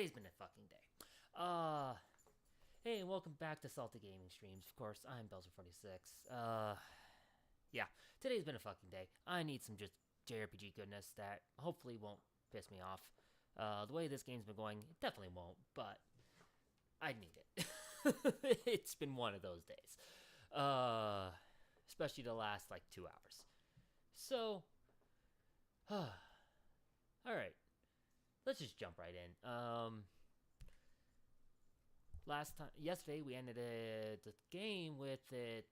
today's been a fucking day. Hey, and welcome back to Salty Gaming Streams. Of course, I'm Belzer46. Yeah, today's been a fucking day. I need some just JRPG goodness that hopefully won't piss me off. The way this game's been going, it definitely won't, but I need it. It's been one of those days. Especially the last, 2 hours. So, alright. Let's just jump right in. Yesterday we ended the game with it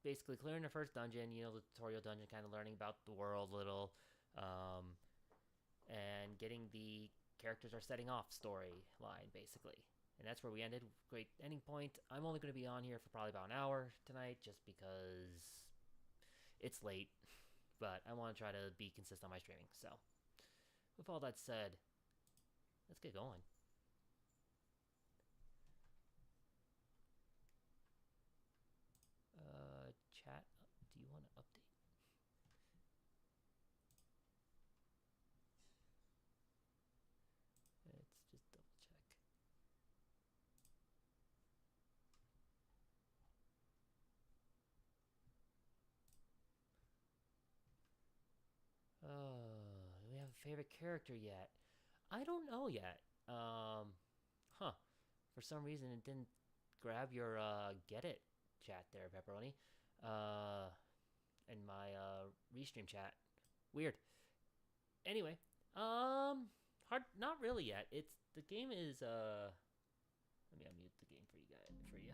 basically clearing the first dungeon, the tutorial dungeon, kind of learning about the world a little, and getting the characters are setting off storyline, basically. And that's where we ended. Great ending point. I'm only going to be on here for probably about an hour tonight, just because it's late, but I want to try to be consistent on my streaming. So, with all that said, let's get going. Chat, do you want to update? Let's just double check. Do we have a favorite character yet? I don't know yet. For some reason it didn't grab your get it chat there, Pepperoni. In my restream chat. Weird. Anyway, hard, not really yet. The game is let me unmute the game for you.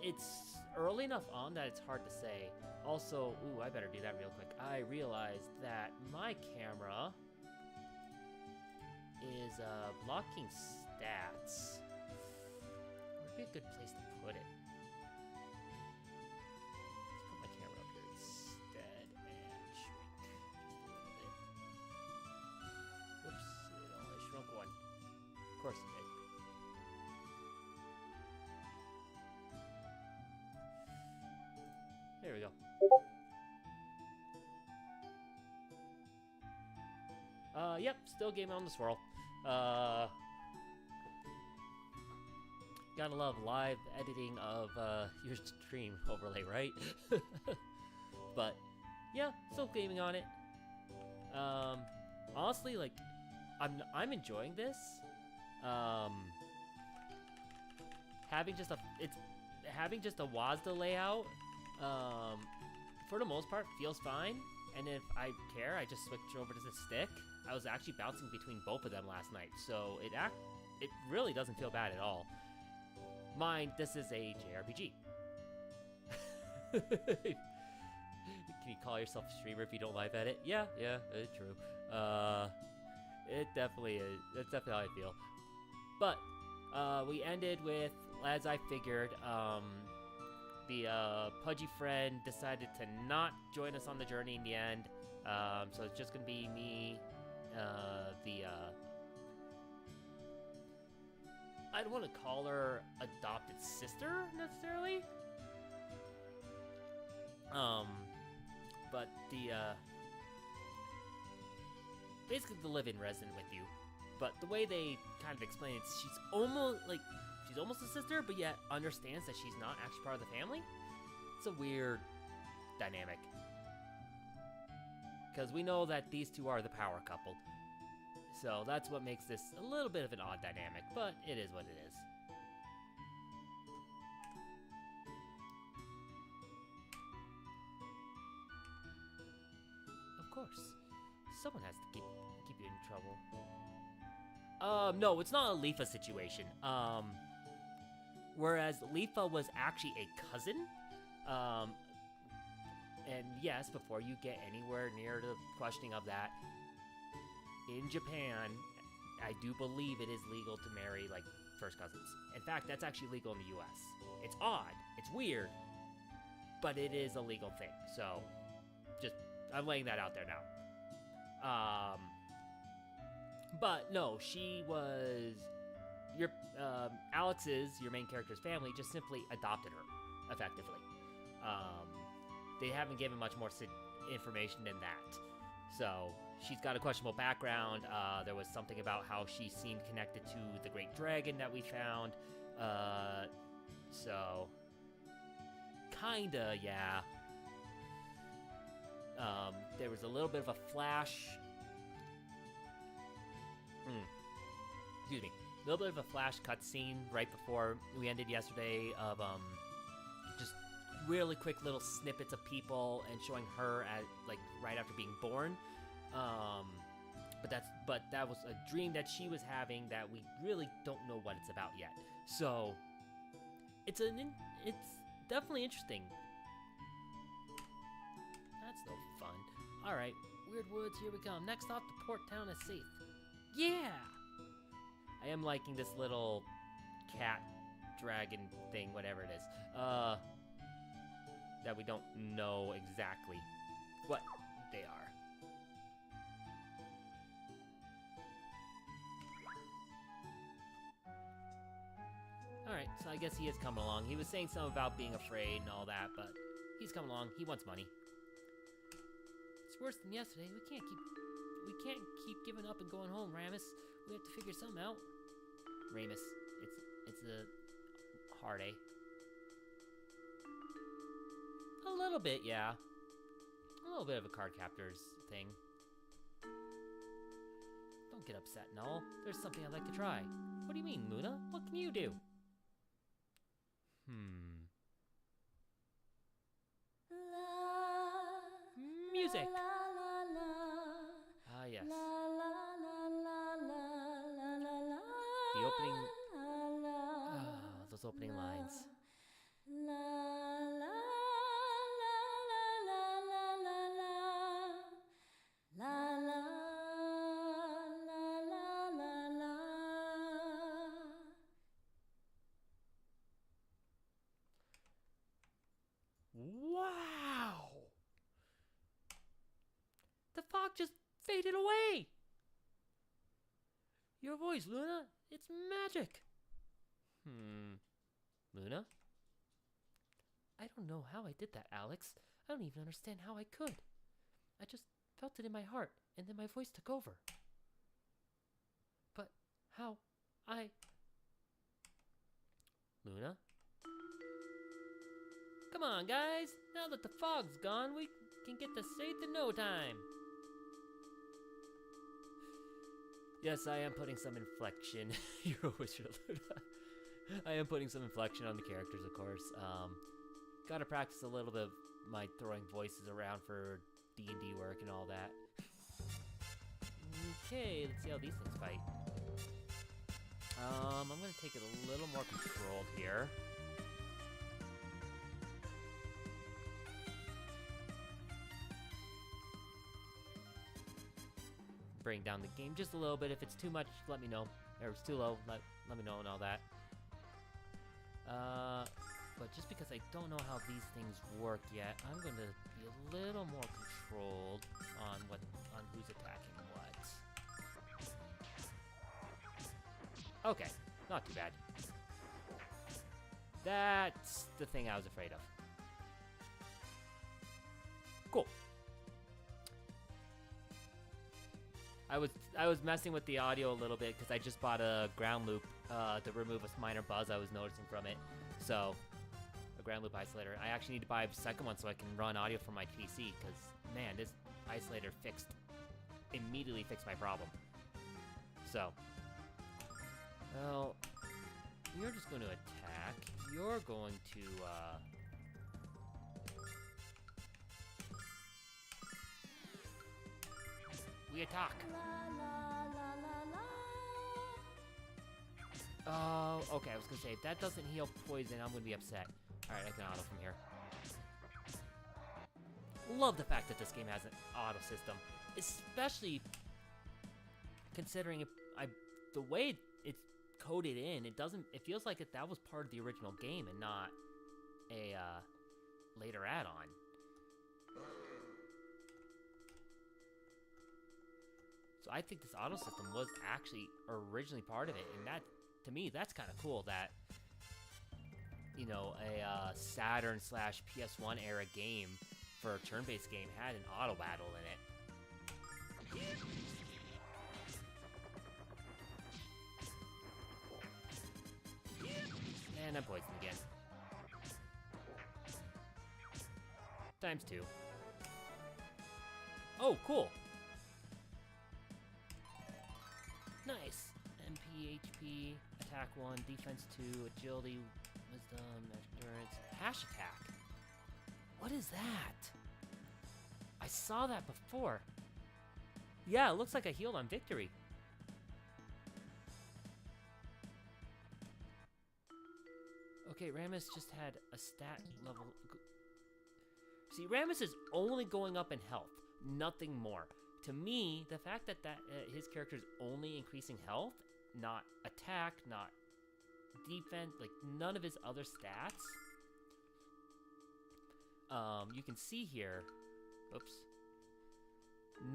It's early enough on that it's hard to say. Also, I better do that real quick. I realized that my camera is blocking stats. Would be a good place to put it. Let's put my camera up here instead and shrink just a little bit. Whoops, it only shrunk one. Of course it did. There we go. Yep, still gaming on the swirl. Gotta love live editing of your stream overlay, right? But yeah, still gaming on it. Honestly, I'm enjoying this. Having just a WASD layout, for the most part, feels fine. And if I care, I just switch over to the stick. I was actually bouncing between both of them last night, so it really doesn't feel bad at all. Mind, this is a JRPG. Can you call yourself a streamer if you don't live edit? Yeah, it's true. It definitely is. That's definitely how I feel. But we ended with, as I figured, the pudgy friend decided to not join us on the journey in the end. So it's just gonna be me, I don't want to call her adopted sister necessarily. But basically the live-in resident with you. But the way they kind of explain it, she's almost a sister, but yet understands that she's not actually part of the family. It's a weird dynamic. Because we know that these two are the power couple. So that's what makes this a little bit of an odd dynamic, but it is what it is. Of course. Someone has to keep you in trouble. No, it's not a Leafa situation. Whereas Leafa was actually a cousin. And yes, before you get anywhere near the questioning of that, in Japan, I do believe it is legal to marry, first cousins. In fact, that's actually legal in the US. It's odd, it's weird, but it is a legal thing. So, I'm laying that out there now. But no, she was Alex's, your main character's family, just simply adopted her, effectively. They haven't given much more information than that. So she's got a questionable background. There was something about how she seemed connected to the great dragon that we found. So kinda, yeah. There was a little bit of a flash. Excuse me. A little bit of a flash cutscene right before we ended yesterday of just really quick little snippets of people and showing her at like right after being born. But that was a dream that she was having that we really don't know what it's about yet. So it's definitely interesting. That's no fun. All right, Weird Woods, here we come. Next off, the port town is safe. Yeah. I am liking this little cat dragon thing, whatever it is. That we don't know exactly what they are. Alright, so I guess he is coming along. He was saying something about being afraid and all that, but he's coming along. He wants money. It's worse than yesterday. We can't keep giving up and going home, Ramus. We have to figure something out. Ramus. It's a hard A. A little bit, yeah. A little bit of a card captor's thing. Don't get upset, Null. There's something I'd like to try. What do you mean, Luna? What can you do? Music! Ah, yes. The opening... those opening lines. Wow! The fog just faded away! Your voice, Luna, it's magic! Luna? I don't know how I did that, Alex. I don't even understand how I could. I just felt it in my heart, and then my voice took over. But how Luna? Come on, guys! Now that the fog's gone, we can get this safe in no time. Yes, I am putting some inflection. You're a wizard, Luna. I am putting some inflection on the characters, of course. Gotta practice a little bit of my throwing voices around for D&D work and all that. Okay, let's see how these things fight. I'm gonna take it a little more controlled here. Bring down the game just a little bit. If it's too much, let me know. Or if it's too low, let me know and all that. But just because I don't know how these things work yet, I'm going to be a little more controlled on who's attacking what. Okay, not too bad. That's the thing I was afraid of. Cool. I was messing with the audio a little bit because I just bought a ground loop to remove a minor buzz I was noticing from it. So, a ground loop isolator. I actually need to buy a second one so I can run audio from my PC because, man, this isolator immediately fixed my problem. So, well, you're just going to attack. You're going to, we attack. Oh, okay, I was gonna say, if that doesn't heal poison, I'm gonna be upset. Alright, I can auto from here. Love the fact that this game has an auto system, especially considering the way it's coded in, it feels like that was part of the original game and not a later add-on. So I think this auto system was actually originally part of it, and that, to me, that's kind of cool that, you know, a Saturn/PS1 era game for a turn-based game had an auto battle in it. And I'm poisoned again. ×2. Oh, cool. Nice. MP, HP, attack 1, defense 2, agility, wisdom, endurance, hash attack. What is that? I saw that before. Yeah, it looks like I healed on victory. Okay, Rammus just had a stat level. See, Rammus is only going up in health, nothing more. To me, the fact that his character is only increasing health, not attack, not defense, like none of his other stats. You can see here, oops.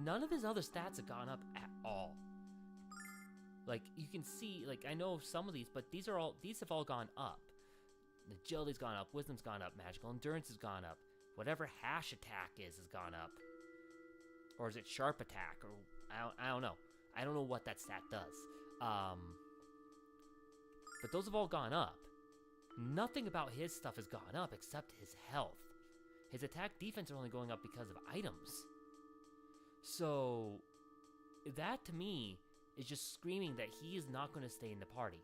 None of his other stats have gone up at all. Like, you can see, like, I know some of these, but these have all gone up. Agility's gone up, wisdom's gone up, magical endurance has gone up. Whatever hash attack is has gone up. Or is it sharp attack? Or I don't know. I don't know what that stat does. But those have all gone up. Nothing about his stuff has gone up except his health. His attack defense are only going up because of items. So that to me is just screaming that he is not going to stay in the party.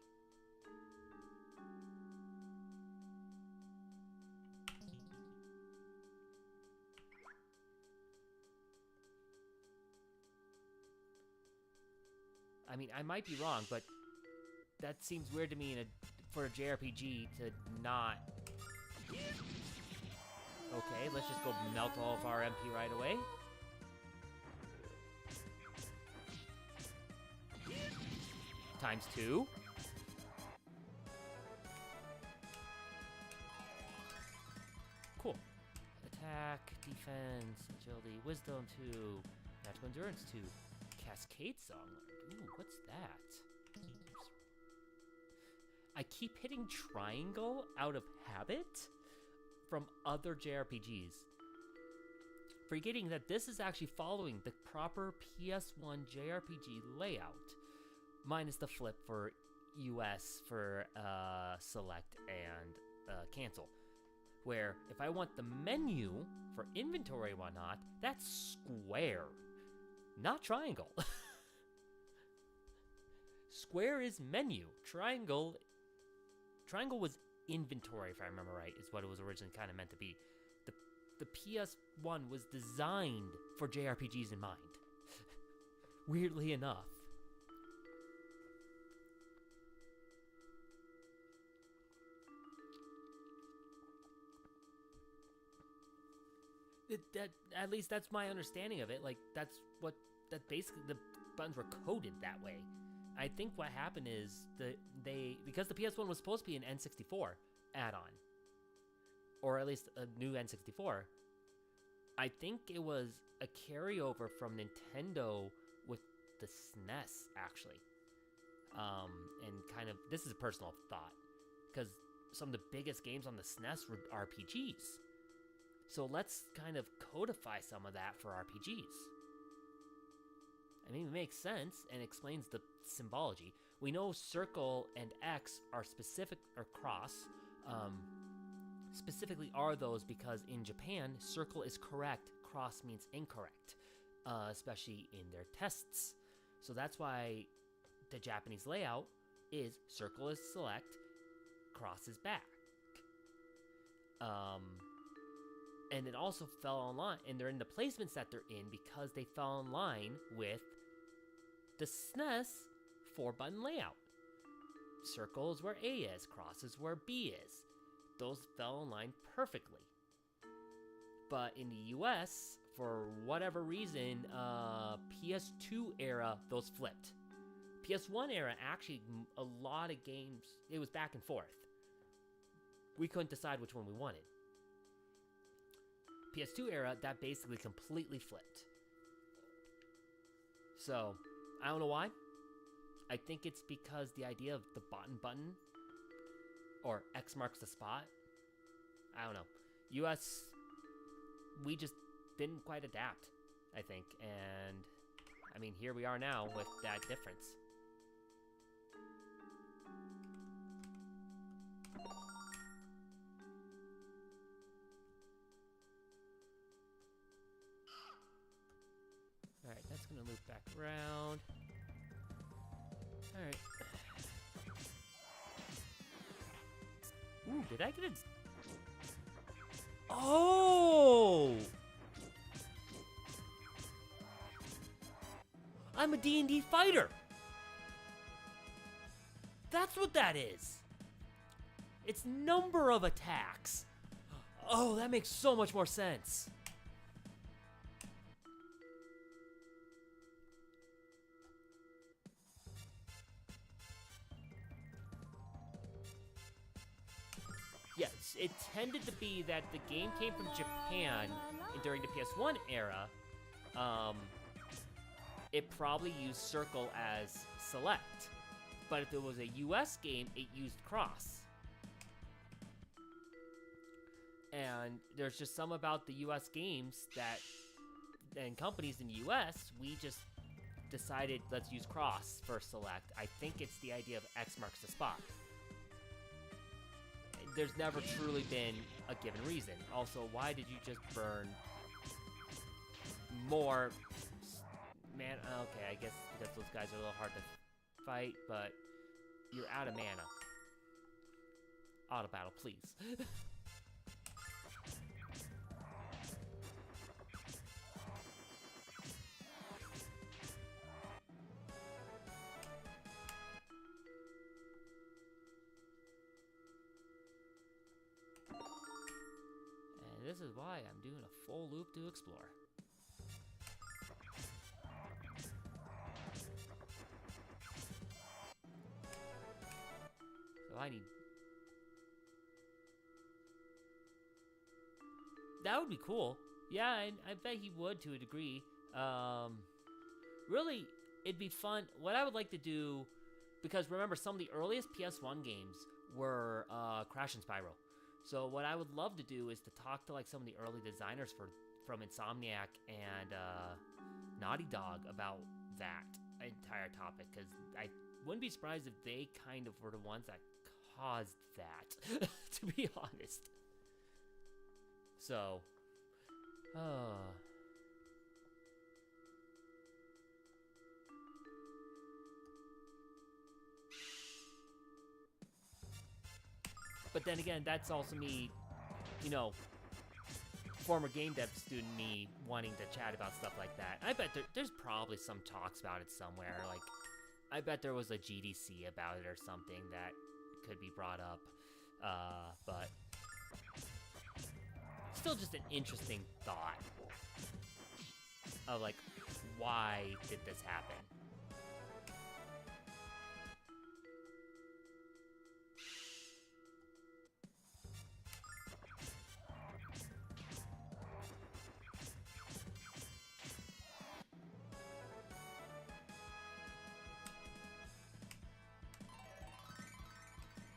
I mean, I might be wrong, but that seems weird to me for a JRPG to not... Okay, let's just go melt all of our MP right away. ×2. Cool. Attack, defense, agility, wisdom 2, magical endurance 2, cascade song. Ooh, what's that? I keep hitting triangle out of habit from other JRPGs, forgetting that this is actually following the proper PS1 JRPG layout, minus the flip for US for select and cancel, where if I want the menu for inventory and whatnot, that's square, not triangle. Square is menu. Triangle was inventory, if I remember right, is what it was originally kind of meant to be. The PS1 was designed for JRPGs in mind. Weirdly enough. At least that's my understanding of it. Like, that basically the buttons were coded that way. I think what happened is because the PS1 was supposed to be an N64 add-on, or at least a new N64, I think it was a carryover from Nintendo with the SNES, actually. And kind of, this is a personal thought, because some of the biggest games on the SNES were RPGs. So let's kind of codify some of that for RPGs. I mean, it makes sense and explains the symbology. We know circle and X are specific, or cross, specifically are those because in Japan, circle is correct, cross means incorrect, especially in their tests. So that's why the Japanese layout is circle is select, cross is back. And it also fell in line, and they're in the placements that they're in because they fell in line with the SNES 4-button layout. Circle is where A is, cross is where B is. Those fell in line perfectly. But in the US, for whatever reason, PS2 era, those flipped. PS1 era, actually, a lot of games, it was back and forth. We couldn't decide which one we wanted. PS2 era, that basically completely flipped. So, I don't know why. I think it's because the idea of the button, or X marks the spot, I don't know. US, we just didn't quite adapt, I think, and I mean, here we are now with that difference. Alright, that's gonna loop back around. Alright. Ooh, did I get a... Oh! I'm a D&D fighter! That's what that is! It's number of attacks! Oh, that makes so much more sense. Yes, it tended to be that the game came from Japan during the PS1 era. It probably used circle as select. But if it was a US game, it used cross. And there's just some about the US games that, and companies in the US, we just decided let's use cross for select. I think it's the idea of X marks the spot. There's never truly been a given reason. Also, why did you just burn more? Man, okay, I guess because those guys are a little hard to fight, but you're out of mana. Auto battle, please. And this is why I'm doing a full loop to explore. I need... That would be cool. Yeah, I bet he would to a degree. Really, it'd be fun. What I would like to do, because remember, some of the earliest PS1 games were Crash and Spyro. So what I would love to do is to talk to like some of the early designers from Insomniac and Naughty Dog about that entire topic, because I wouldn't be surprised if they kind of were the ones that caused that, to be honest. So, but then again, that's also me, you know, former game dev student me wanting to chat about stuff like that. I bet there's probably some talks about it somewhere. Like, I bet there was a GDC about it or something that could be brought up, but still just an interesting thought of like, why did this happen?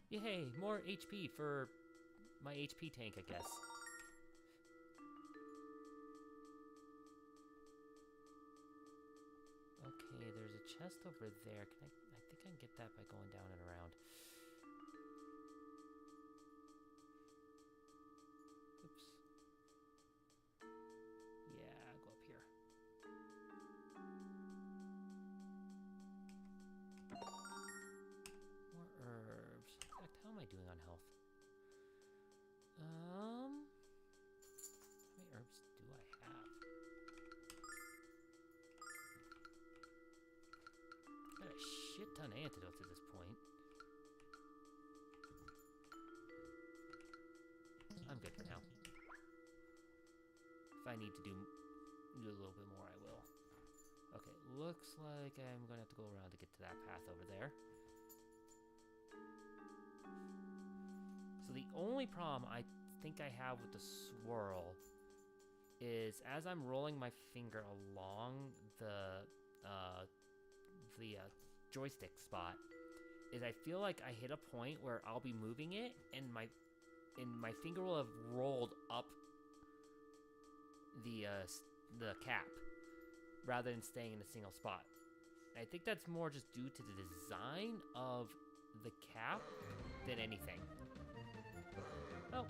Yay, more HP for my HP tank, I guess. Okay, there's a chest over there. I think I can get that by going down and around. Oops. Yeah, go up here. More herbs. In fact, how am I doing on health? How many herbs do I have? Got a shit ton of antidotes at this point. I'm good for now. If I need to do a little bit more, I will. Okay, looks like I'm gonna have to go around to get to that path over there. So the only problem I think I have with the swirl is as I'm rolling my finger along the joystick spot, is I feel like I hit a point where I'll be moving it and my finger will have rolled up the cap. rather than staying in a single spot. I think that's more just due to the design of the cap than anything. Oh.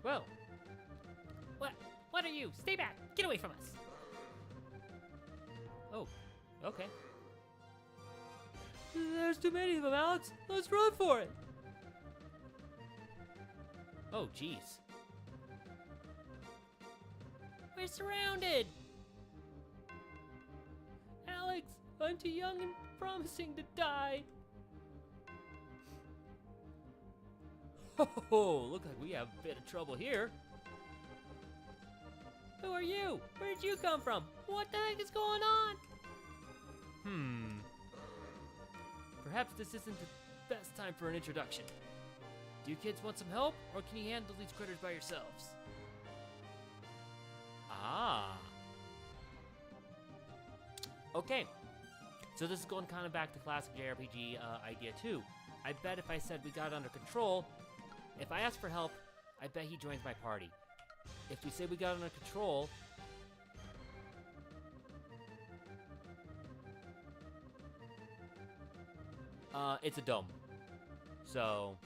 Whoa. What are you? Stay back! Get away from us! Oh, okay. There's too many of them, Alex. Let's run for it. Oh, jeez. We're surrounded. Alex, I'm too young and promising to die. Oh, look like we have a bit of trouble here. Who are you? Where did you come from? What the heck is going on? Perhaps this isn't the best time for an introduction. Do you kids want some help, or can you handle these critters by yourselves? Ah. Okay. So this is going kind of back to classic JRPG idea too. I bet if I said we got it under control, if I ask for help, I bet he joins my party. If we say we got it under control, it's a dome. So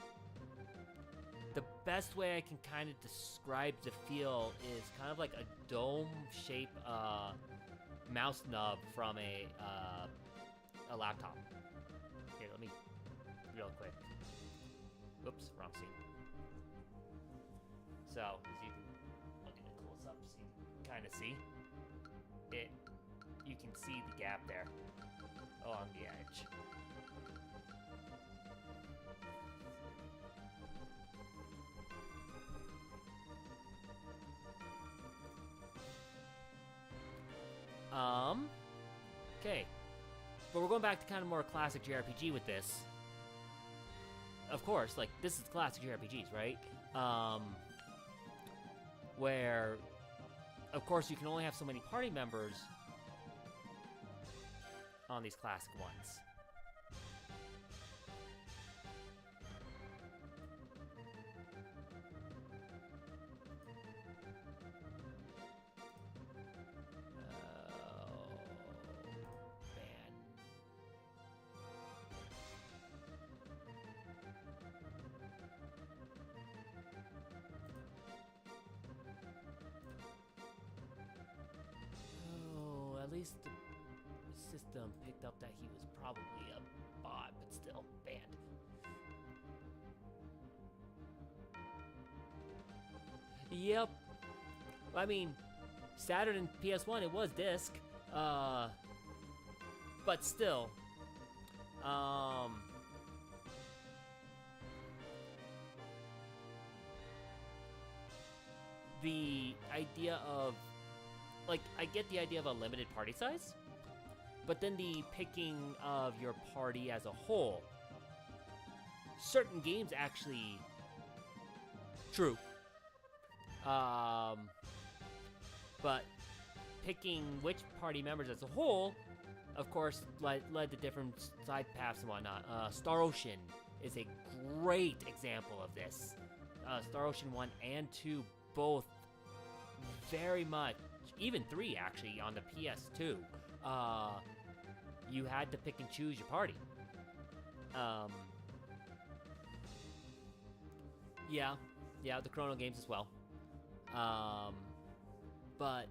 the best way I can kind of describe the feel is kind of like a dome-shaped mouse nub from a laptop. Here, let me real quick. Whoops, wrong scene. So as you can look at it close up, so you can kind of see it. You can see the gap there along the edge. Okay. But we're going back to kind of more classic JRPG with this. Of course, like, this is classic JRPGs, right? Where, of course, you can only have so many party members on these classic ones. At least the system picked up that he was probably a bot, but still banned. Yep. I mean, Saturn and PS1, it was disc. But still. The idea of, like, I get the idea of a limited party size, but then the picking of your party as a whole. Certain games actually... True. But picking which party members as a whole, of course, led to different side paths and whatnot. Star Ocean is a great example of this. Star Ocean 1 and 2 both very much, even 3 actually, on the PS2, you had to pick and choose your party. Yeah, the Chrono games as well. But,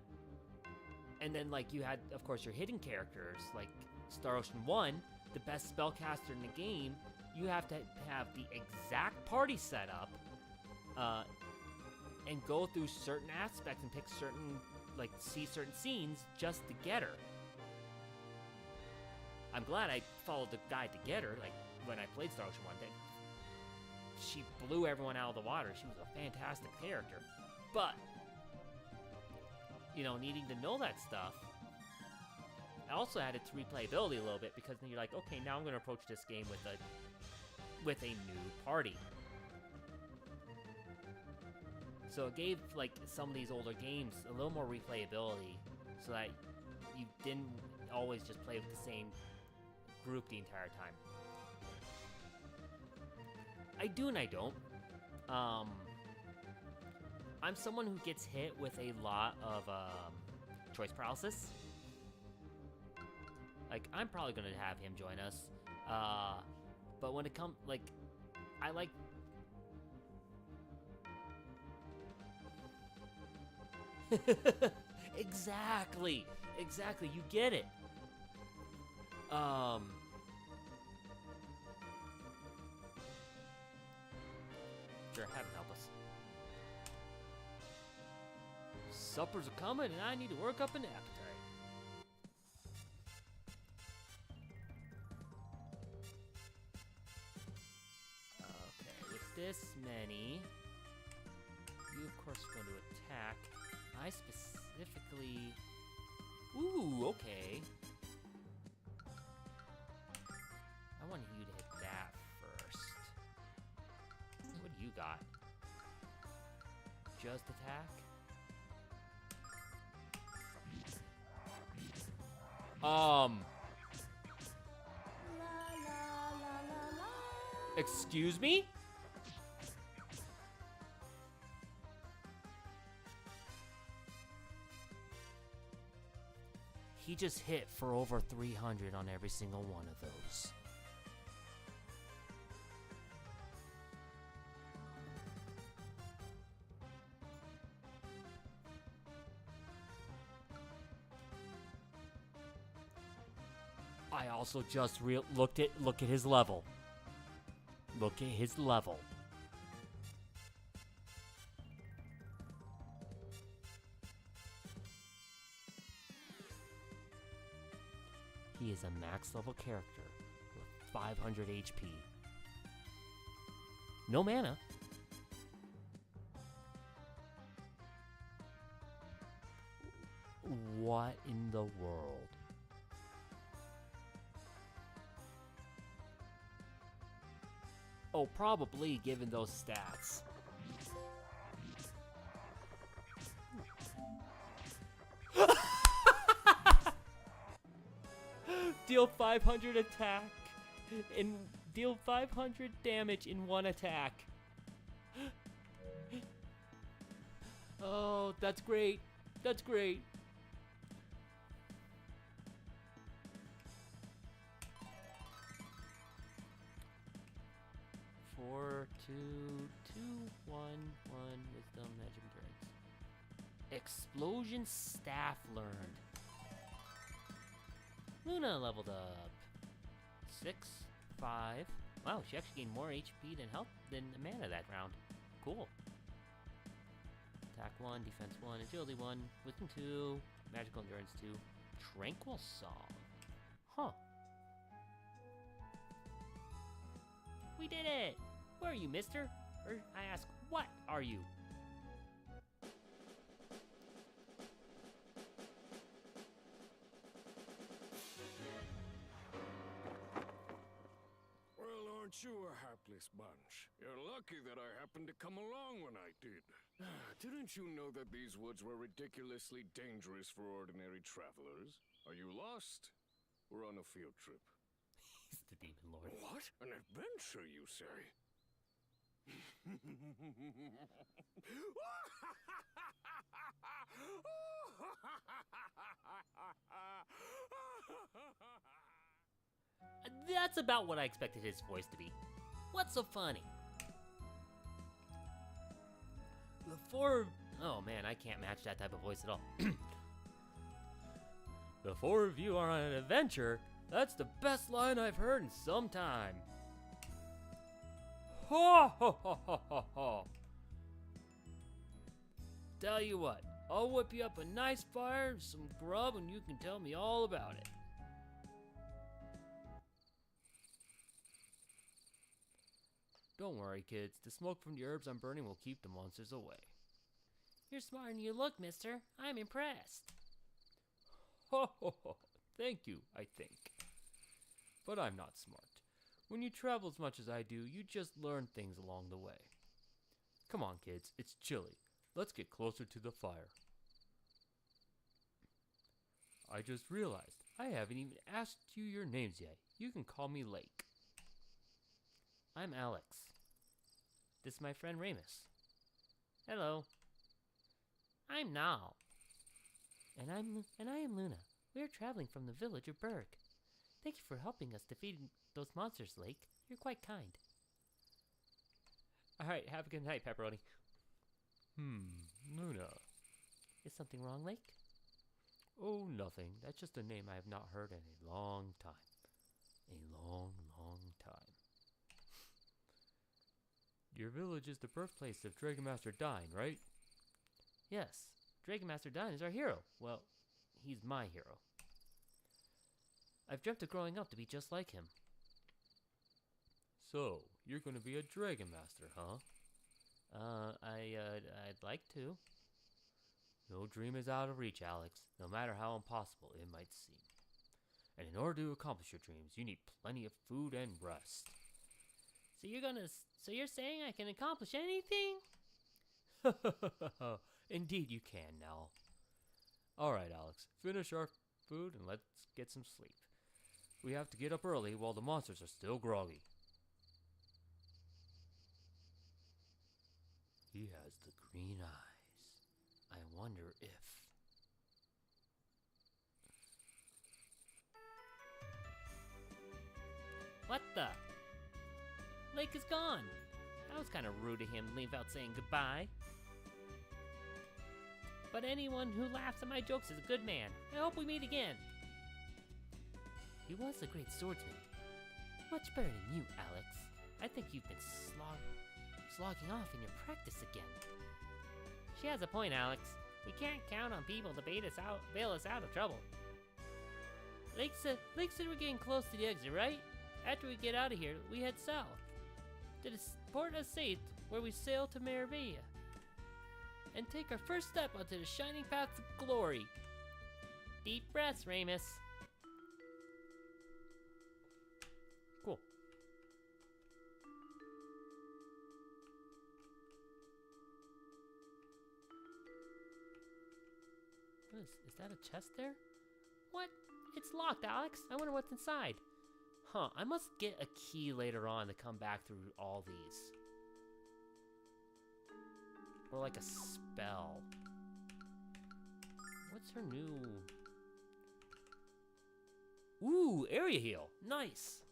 and then, like, you had, of course, your hidden characters, like Star Ocean 1, the best spellcaster in the game, you have to have the exact party setup, and go through certain aspects and pick certain, like, see certain scenes just to get her. I'm glad I followed the guide to get her, like, when I played Star Ocean 1. She blew everyone out of the water. She was a fantastic character. But, you know, needing to know that stuff, I also added to replayability a little bit, because then you're like, okay, now I'm going to approach this game with a new party. So it gave, like, some of these older games a little more replayability, so that you didn't always just play with the same group the entire time. I do and I don't. I'm someone who gets hit with a lot of choice paralysis. Like, I'm probably gonna have him join us. But when it comes, like, I like... Exactly! Exactly, you get it! Sure, have him help us. Suppers are coming, and I need to work up an appetite. Okay, with this many, you of course are going to attack. I specifically... Ooh, okay. I want you to hit that first. What do you got? Just attack? Excuse me? He just hit for over 300 on every single one of those. I also just look at his level. Look at his level. He is a max level character with 500 HP. No mana. What in the world? Oh, probably, given those stats. Deal 500 attack and deal 500 damage in one attack. Oh, that's great. That's great. Four, two, two, one, wisdom, magic endurance. Explosion staff learned. Luna leveled up. 6, 5. Wow, she actually gained more HP than health than mana that round. Cool. Attack 1, defense 1, agility 1, wisdom 2, magical endurance 2, tranquil song. Huh. We did it! Where are you, mister? Or I ask, what are you? Well, aren't you a hapless bunch? You're lucky that I happened to come along when I did. Didn't you know that these woods were ridiculously dangerous for ordinary travelers? Are you lost? We're on a field trip. He's the demon lord. What? An adventure, you say? That's about what I expected his voice to be. What's so funny? Oh man, I can't match that type of voice at all. The four of you are on an adventure. That's the best line I've heard in some time. Ha ha ha ha ha ha. Tell you what, I'll whip you up a nice fire and some grub and you can tell me all about it. Don't worry, kids. The smoke from the herbs I'm burning will keep the monsters away. You're smarter than you look, mister. I'm impressed. Ho ho ho. Thank you, I think. But I'm not smart. When you travel as much as I do, you just learn things along the way. Come on, kids. It's chilly. Let's get closer to the fire. I just realized I haven't even asked you your names yet. You can call me Lake. I'm Alex. This is my friend Ramus. Hello. I'm Nal. And I am Luna. We are traveling from the village of Berg. Thank you for helping us defeat those monsters, Lake. You're quite kind. Alright, have a good night, Pepperoni. Luna. Is something wrong, Lake? Oh, nothing. That's just a name I have not heard in a long time. A long, long time. Your village is the birthplace of Dragon Master Dine, right? Yes, Dragon Master Dine is our hero. Well, he's my hero. I've dreamt of growing up to be just like him. So, you're gonna be a Dragon Master, huh? I'd like to. No dream is out of reach, Alex, no matter how impossible it might seem. And in order to accomplish your dreams, you need plenty of food and rest. So you're saying I can accomplish anything? Indeed you can, Nell. Alright, Alex, finish our food and let's get some sleep. We have to get up early while the monsters are still groggy. He has the green eyes. I wonder if... What the? Lake is gone. That was kind of rude of him to leave without saying goodbye. But anyone who laughs at my jokes is a good man. I hope we meet again. He was a great swordsman. Much better than you, Alex. I think you've been slogging off in your practice again. She has a point, Alex. We can't count on people to bail us out of trouble. Lake said we're getting close to the exit, right? After we get out of here, we head south to the port of Saith, where we sail to Meravia and take our first step onto the shining path of glory. Deep breaths, Ramus. Cool. Is that a chest there? What? It's locked, Alex. I wonder what's inside. Huh, I must get a key later on to come back through all these. Or like a spell. What's her new... Ooh, area heal. Nice.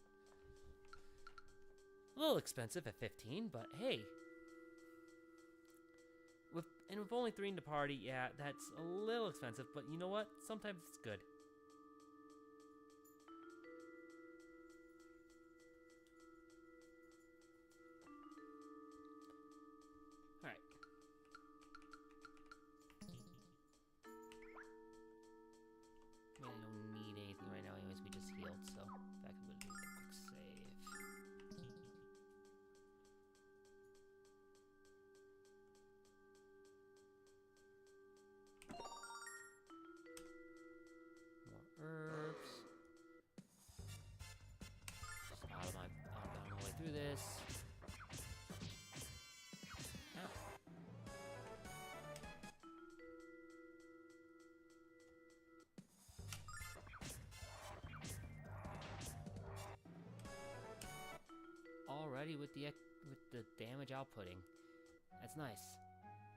A little expensive at 15, but hey. With only 3 in the party, yeah, that's a little expensive, but you know what? Sometimes it's good. Alright. I don't need anything right now anyways, we just healed, so in fact I'm gonna do a quick save. More herbs. Just out of my way through this. Ow. Already with the damage outputting. That's nice.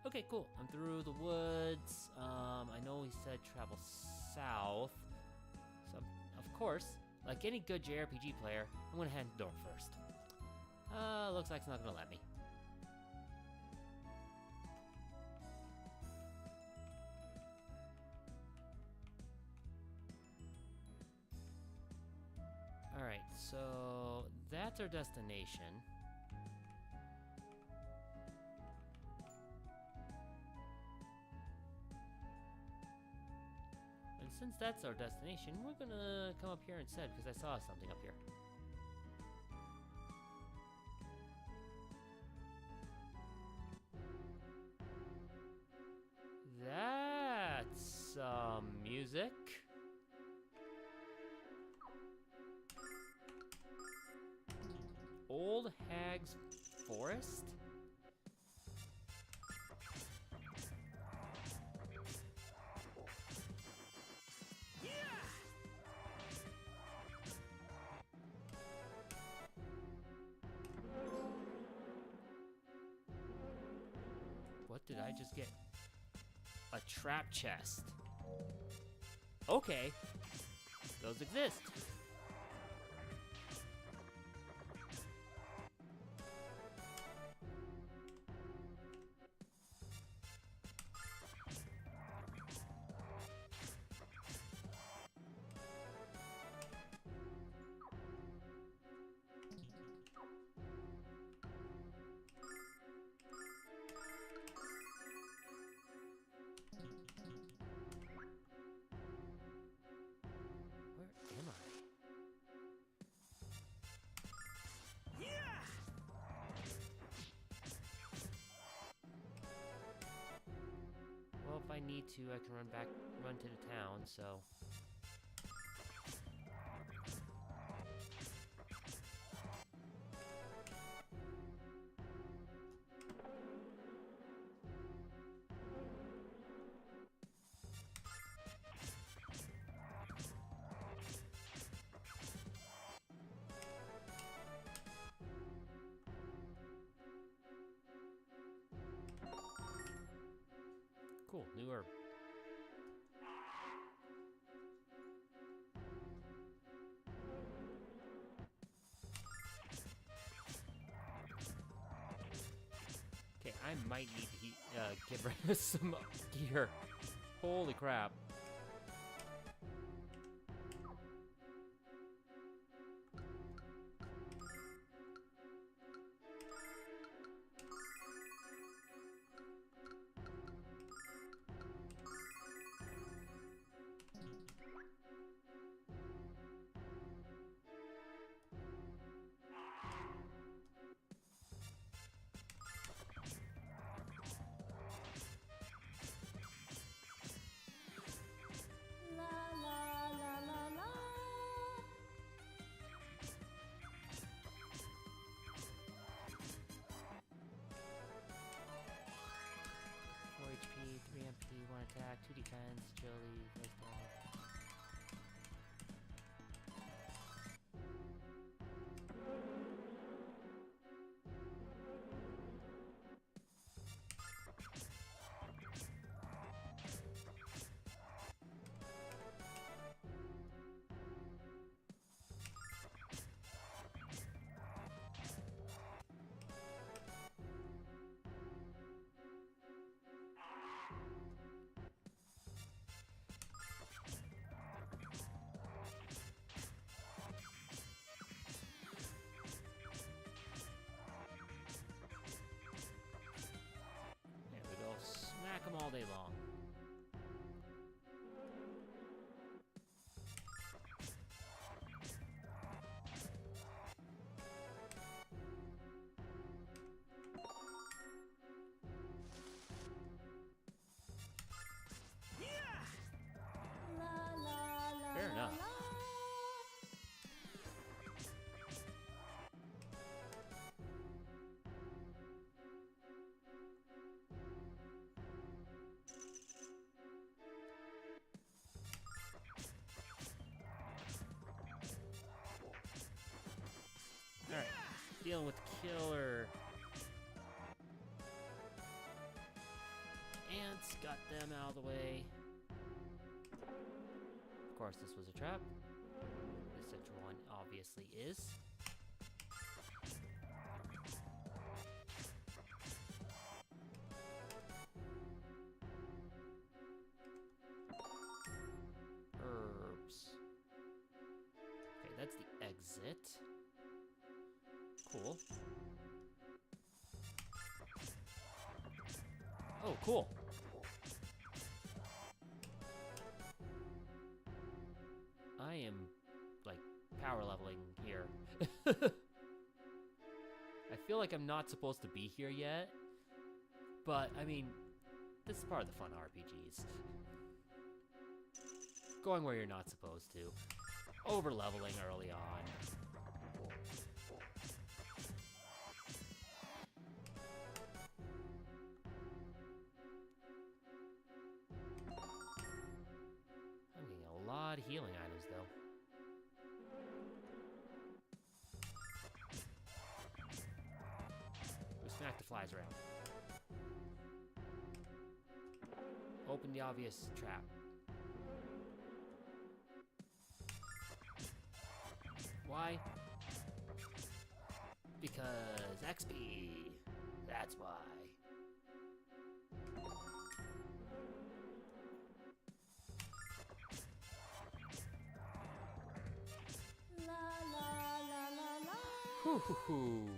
Okay, cool. I'm through the woods. I know he said travel south. So, of course, like any good JRPG player, I'm gonna head north first. Looks like it's not gonna let me. Alright, so that's our destination. And since that's our destination, we're gonna come up here instead because I saw something up here. That's music. Old Hag's Forest? What did I just get? A trap chest. Okay. Those exist. I need to, I can run to the town, so... Cool, new herb. Okay, I might need to get rid of some gear. Holy crap. HP, 3 MP, 1 attack, 2 defense, agility, wisdom. There we go, smack them all day long. Fair enough. Alright, dealing with the killer. Ants, got them out of the way. Of course, this was a trap. The central one obviously is. Herbs. Okay, that's the exit. Cool. Oh, cool. I am, like, power leveling here. I feel like I'm not supposed to be here yet, but, I mean, this is part of the fun RPGs. Going where you're not supposed to. Over leveling early on. I'm getting a lot of healing items, though. We smack the flies around. Open the obvious trap. Why? Because XP. That's why. Hoo hoo hoo.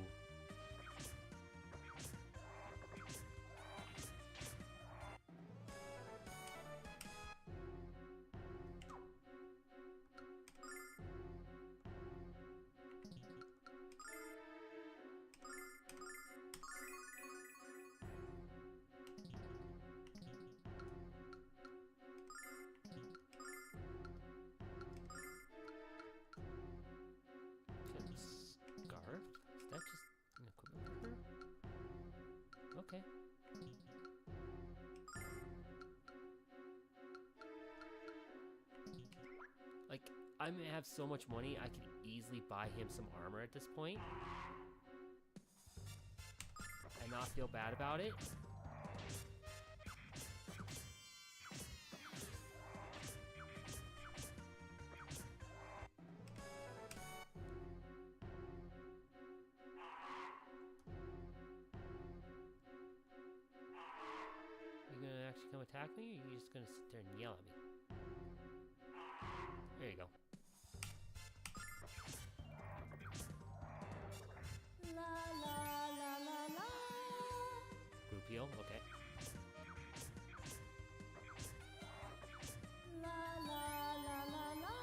I have so much money, I could easily buy him some armor at this point. And not feel bad about it. You gonna actually come attack me, or are you just gonna sit there and yell at me? There you go. La la la la la. Group heal, okay. La la la la la.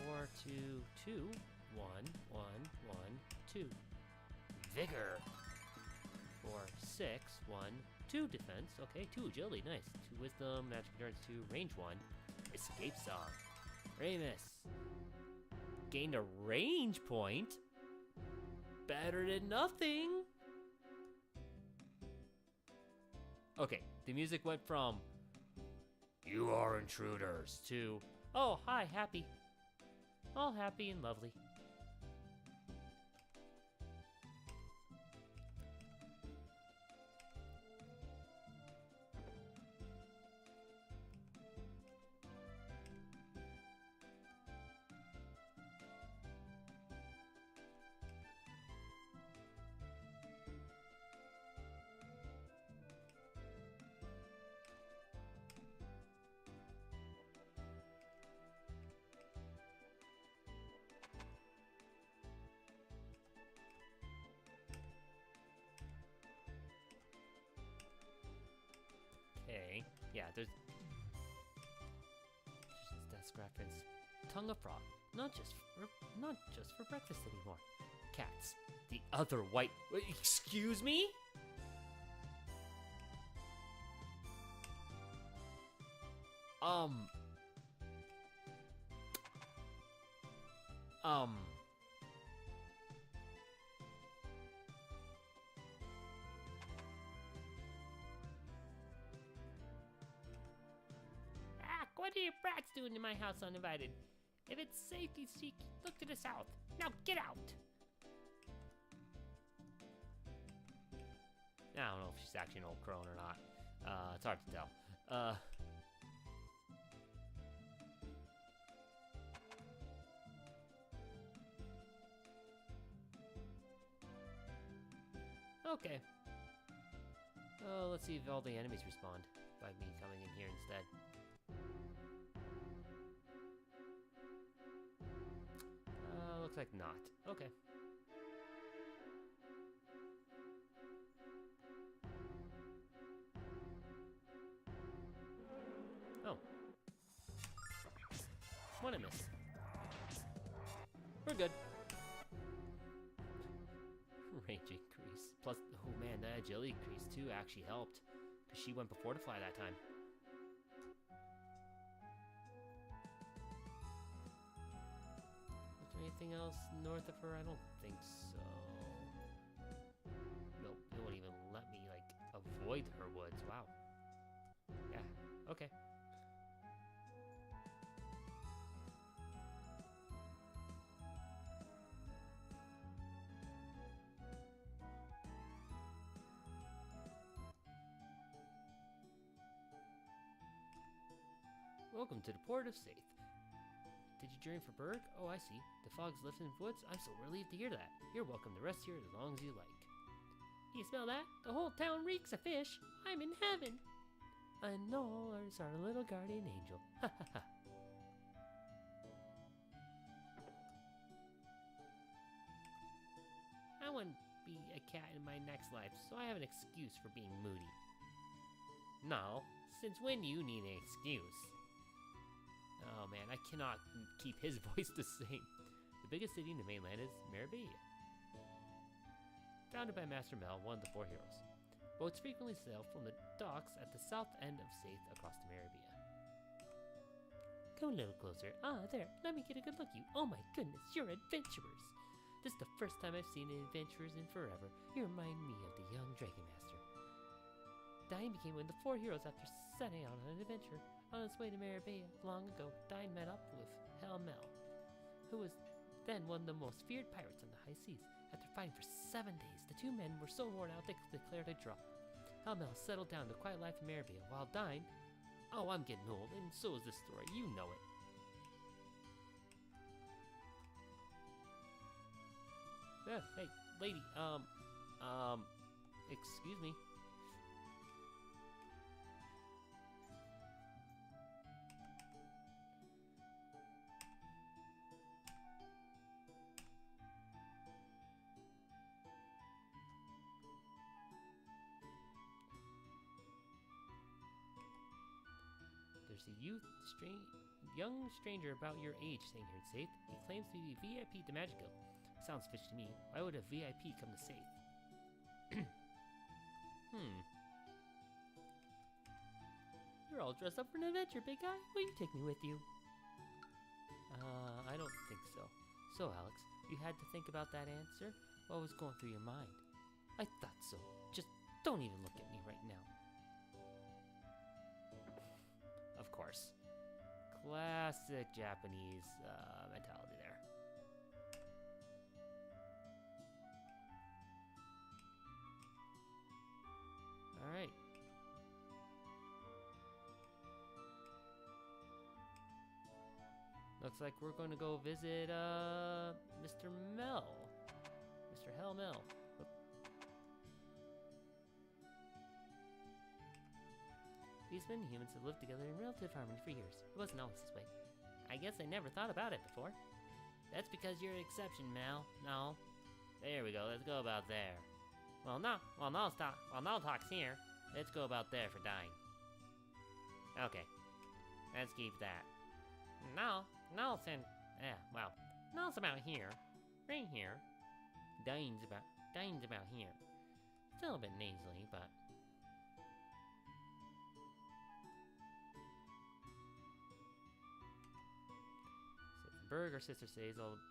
4, 2, 2, 1, 1, 1, 2. Vigor. 4, 6, 1, 2 defense. Okay, 2 agility, nice. 2 wisdom, magic endurance 2, range 1. Escape song. Ramus. Gained a range point. Better than nothing. Okay, the music went from "You are intruders" to "Oh, hi, happy." All happy and lovely. Okay, yeah, there's desk reference. Tongue of frog, not just for breakfast anymore. Cats, the other white. Wait, excuse me? What are you brats doing in my house uninvited? If it's safe, you seek, look to the south. Now get out! I don't know if she's actually an old crone or not. It's hard to tell. Okay. Oh, let's see if all the enemies respond by me coming in here instead. Looks like not. Okay. Oh. One I missed. We're good. Range increase. Plus, oh man, that agility increase too actually helped. Because she went before to fly that time. Anything else north of her? I don't think so. Nope, it won't even let me, like, avoid her woods. Wow. Yeah, okay. Welcome to the Port of Saith. Did you journey for Berg? Oh, I see. The fog's lifting in the woods? I'm so relieved to hear that. You're welcome to rest here as long as you like. You smell that? The whole town reeks of fish. I'm in heaven. I know ours our little guardian angel. Ha ha ha. I want to be a cat in my next life, so I have an excuse for being moody. No, since when do you need an excuse? Oh man, I cannot keep his voice the same. The biggest city in the mainland is Maribia. Founded by Master Mel, one of the 4 heroes. Boats frequently sail from the docks at the south end of Saith across to Maribia. Come a little closer. Ah, there. Let me get a good look at you. Oh my goodness, you're adventurers. This is the first time I've seen adventurers in forever. You remind me of the young Dragon Master. Dine became one of the 4 heroes after setting out on an adventure. On his way to Maribea long ago, Dine met up with Hel-Mel, who was then one of the most feared pirates on the high seas. After fighting for 7 days, the 2 men were so worn out they declared a draw. Hel-Mel settled down to a quiet life in Maribea, while Dine... Oh, I'm getting old, and so is this story. You know it. Hey, lady, excuse me. There's a young stranger about your age staying here at Safe. He claims to be VIP to Magic Guild. Sounds fishy to me. Why would a VIP come to Safe? You're all dressed up for an adventure, big guy. Will you take me with you? I don't think so. So, Alex, you had to think about that answer? What was going through your mind? I thought so. Just don't even look at me right now. Of course. Classic Japanese mentality there. Alright. Looks like we're going to go visit Mr. Mel. Mr. Hel-Mel. These men and humans have lived together in relative harmony for years. It wasn't always this way. I guess I never thought about it before. That's because you're an exception, Mel. No. There we go. Let's go about there. Well, no. Well, no talk's here. Let's go about there for dying. Okay. Let's keep that. No. Now's about here. Right here. Dying's about here. Still a bit nasally, but... Berg or Sister Cities, although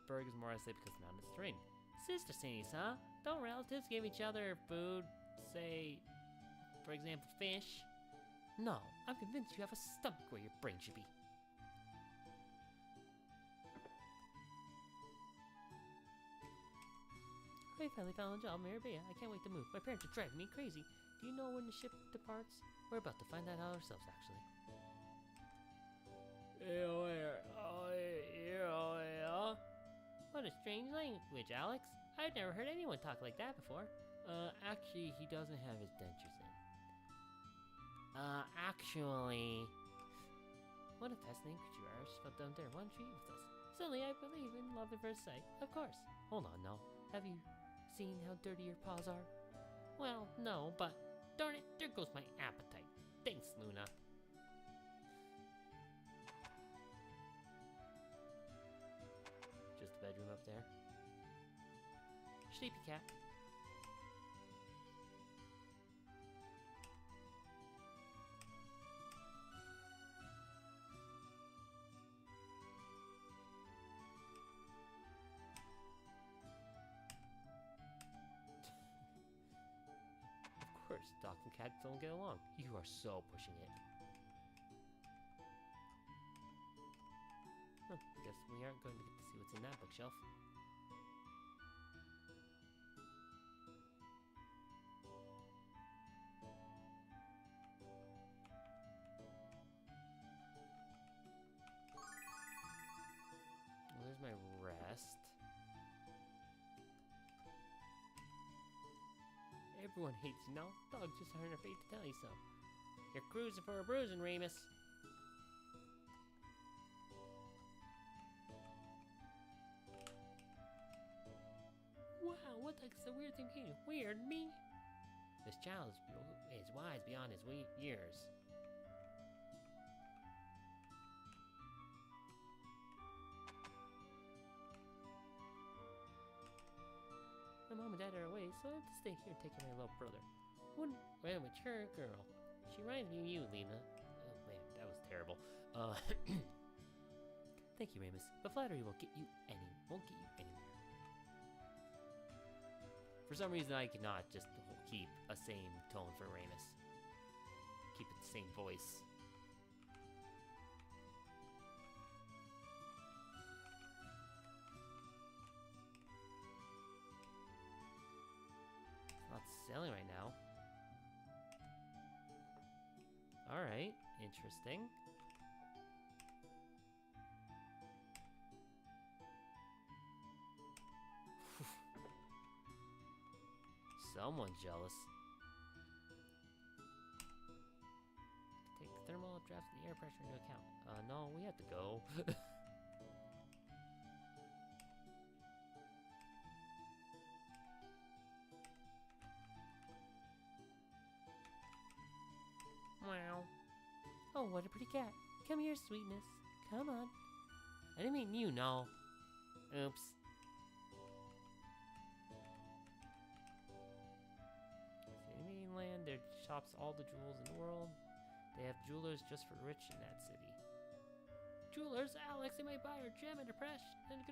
Berg is more isolated because of mountainous terrain. Sister Cities, huh? Don't relatives give each other food? Say, for example, fish? No, I'm convinced you have a stomach where your brain should be. I finally found a job in Maribea. I can't wait to move. My parents are driving me crazy. Do you know when the ship departs? We're about to find that out ourselves, actually. What a strange language, Alex. I've never heard anyone talk like that before. Actually, he doesn't have his dentures in. Actually... What a fascinating creature you are. I just felt down there. Why don't you eat with us? Suddenly, I believe in love at first sight. Of course. Hold on, now. Have you seen how dirty your paws are? Well, no, but... Darn it, there goes my appetite. Thanks, Luna. Just the bedroom up there. Sleepy cat. Of course, dogs and cats don't get along. You are so pushing it. Huh, guess we aren't going to get to see what's in that bookshelf. Well, there's my rest. Everyone hates you now. Dogs just aren't afraid to tell you so. You're cruising for a bruising, Remus. Wow, what the heck's the weird thing here? Weird, me? This child is wise beyond his years. My mom and dad are away, so I have to stay here and take care of my little brother. What a mature girl. She reminds me of you, Lena. Oh man, that was terrible. Thank you, Remus. But flattery won't get you anywhere. For some reason, I cannot just keep a same tone for Ramus. Keep it the same voice. It's not selling right now. Alright, interesting. Someone's jealous. Take thermal updrafts and the air pressure into account. No, we have to go. Meow. Oh, what a pretty cat. Come here, sweetness. Come on. I didn't mean you, no. Oops. City mainland, there shops all the jewels in the world. They have jewelers just for rich in that city. Jewelers, Alex, they might buy our gem at a good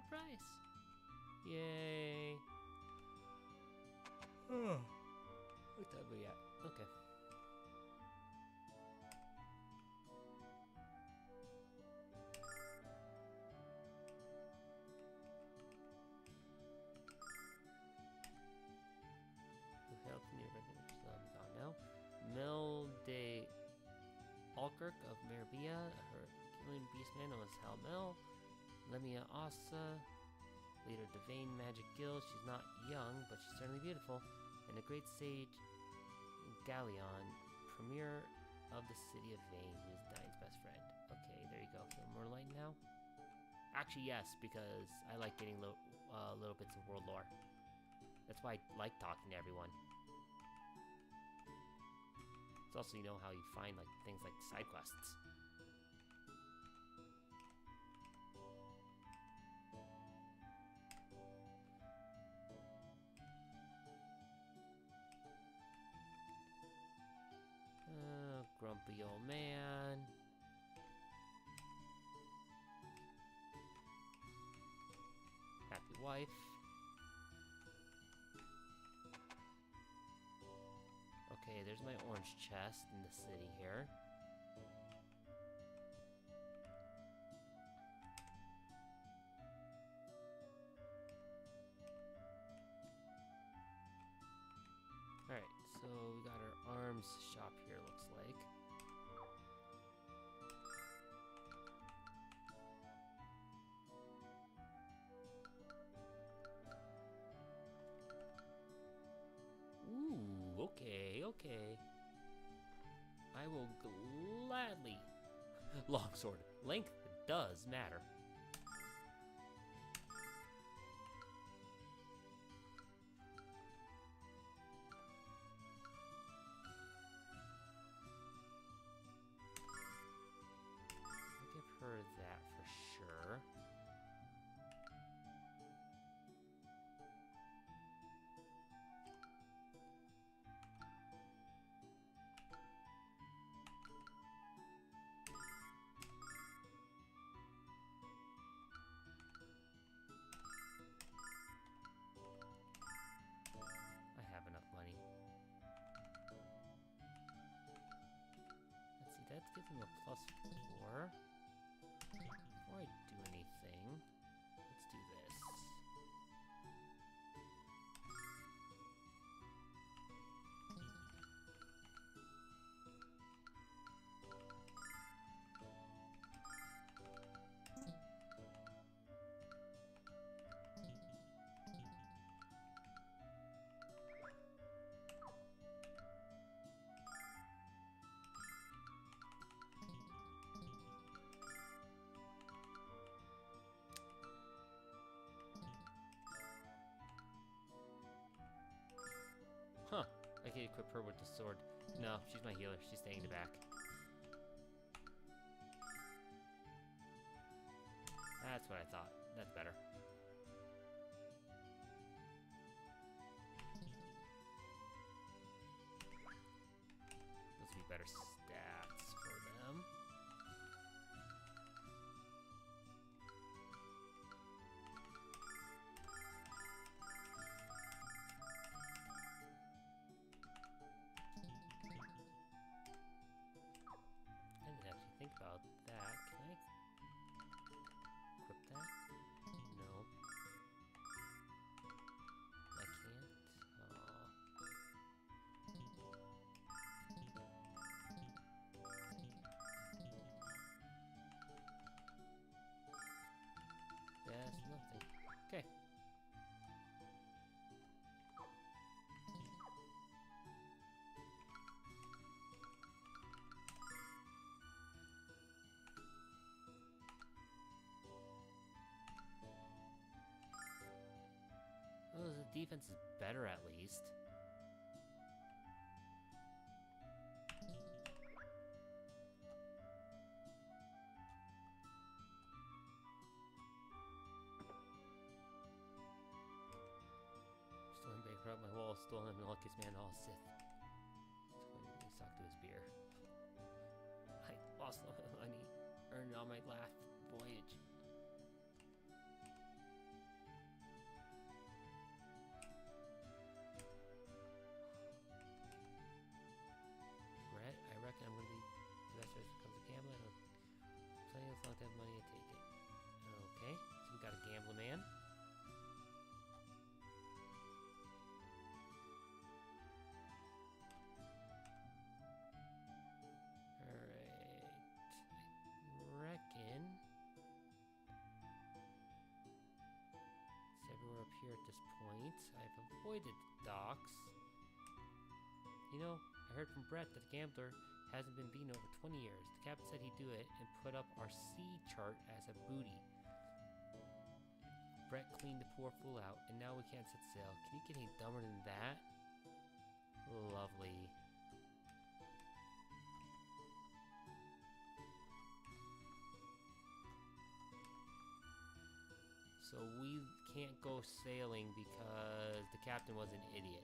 price. Yay. What time are we at? Okay. Who helped near regular gone now? Mel de Alkirk of Meribia, her killing beastman known as Hal Mel. Lemia Asa, leader of Devane Magic Guild. She's not young, but she's certainly beautiful. And the great sage Galleon, premier of the city of Vane, who is Dine's best friend. Okay, there you go. Feel more light now? Actually, yes, because I like getting little bits of world lore. That's why I like talking to everyone. It's also, you know, how you find like things like side quests. Grumpy old man. Happy wife. Okay, there's my orange chest in the city here. Alright, so we got our arms shop here, looks like. Ooh, okay. I will gladly. Longsword. Length does matter. I'll give her that for sure. I have enough money. Let's see, that gives me a +4. Before I do anything, let's do this. Huh, I can equip her with the sword. No, she's my healer. She's staying in the back. That's what I thought. That's better. Those would be better stats for them. Okay. Oh, the defense is better at least. Stolen Baker up my wall, stolen him, the luckiest man all Sith. He sucked to his beer. I lost all my money, earned on my last voyage. Brett, I reckon I'm gonna be the best when it comes to gambling. Playing as long as I have money, I take it. Okay, so we got a gambler man. Here at this point. I've avoided the docks. You know, I heard from Brett that the gambler hasn't been beaten over 20 years. The captain said he'd do it and put up our sea chart as a booty. Brett cleaned the poor fool out, and now we can't set sail. Can you get any dumber than that? Lovely. So we can't go sailing because the captain was an idiot.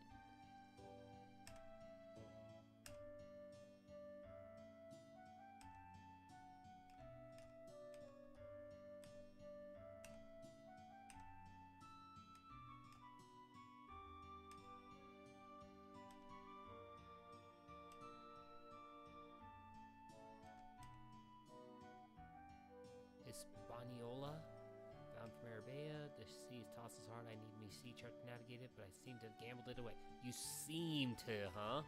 Hispaniola? Bound from Arabia, the sea is tossed as hard. I need me sea chart to navigate it, but I seem to have gambled it away. You seem to, huh?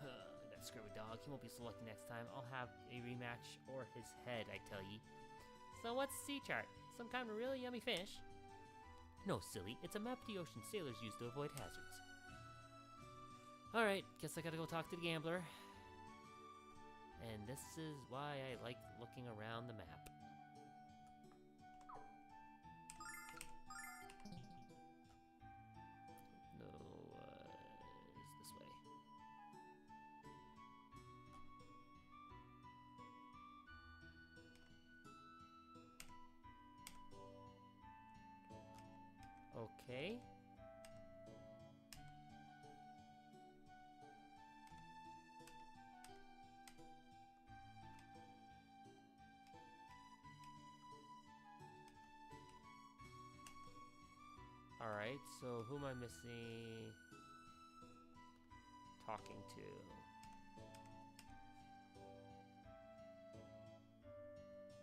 That screwy dog. He won't be so lucky next time. I'll have a rematch or his head, I tell ye. So what's the sea chart? Some kind of really yummy fish? No, silly. It's a map of the ocean sailors use to avoid hazards. Alright, guess I gotta go talk to the gambler. And this is why I like looking around the map. It's this way. Okay. Alright, so who am I missing talking to?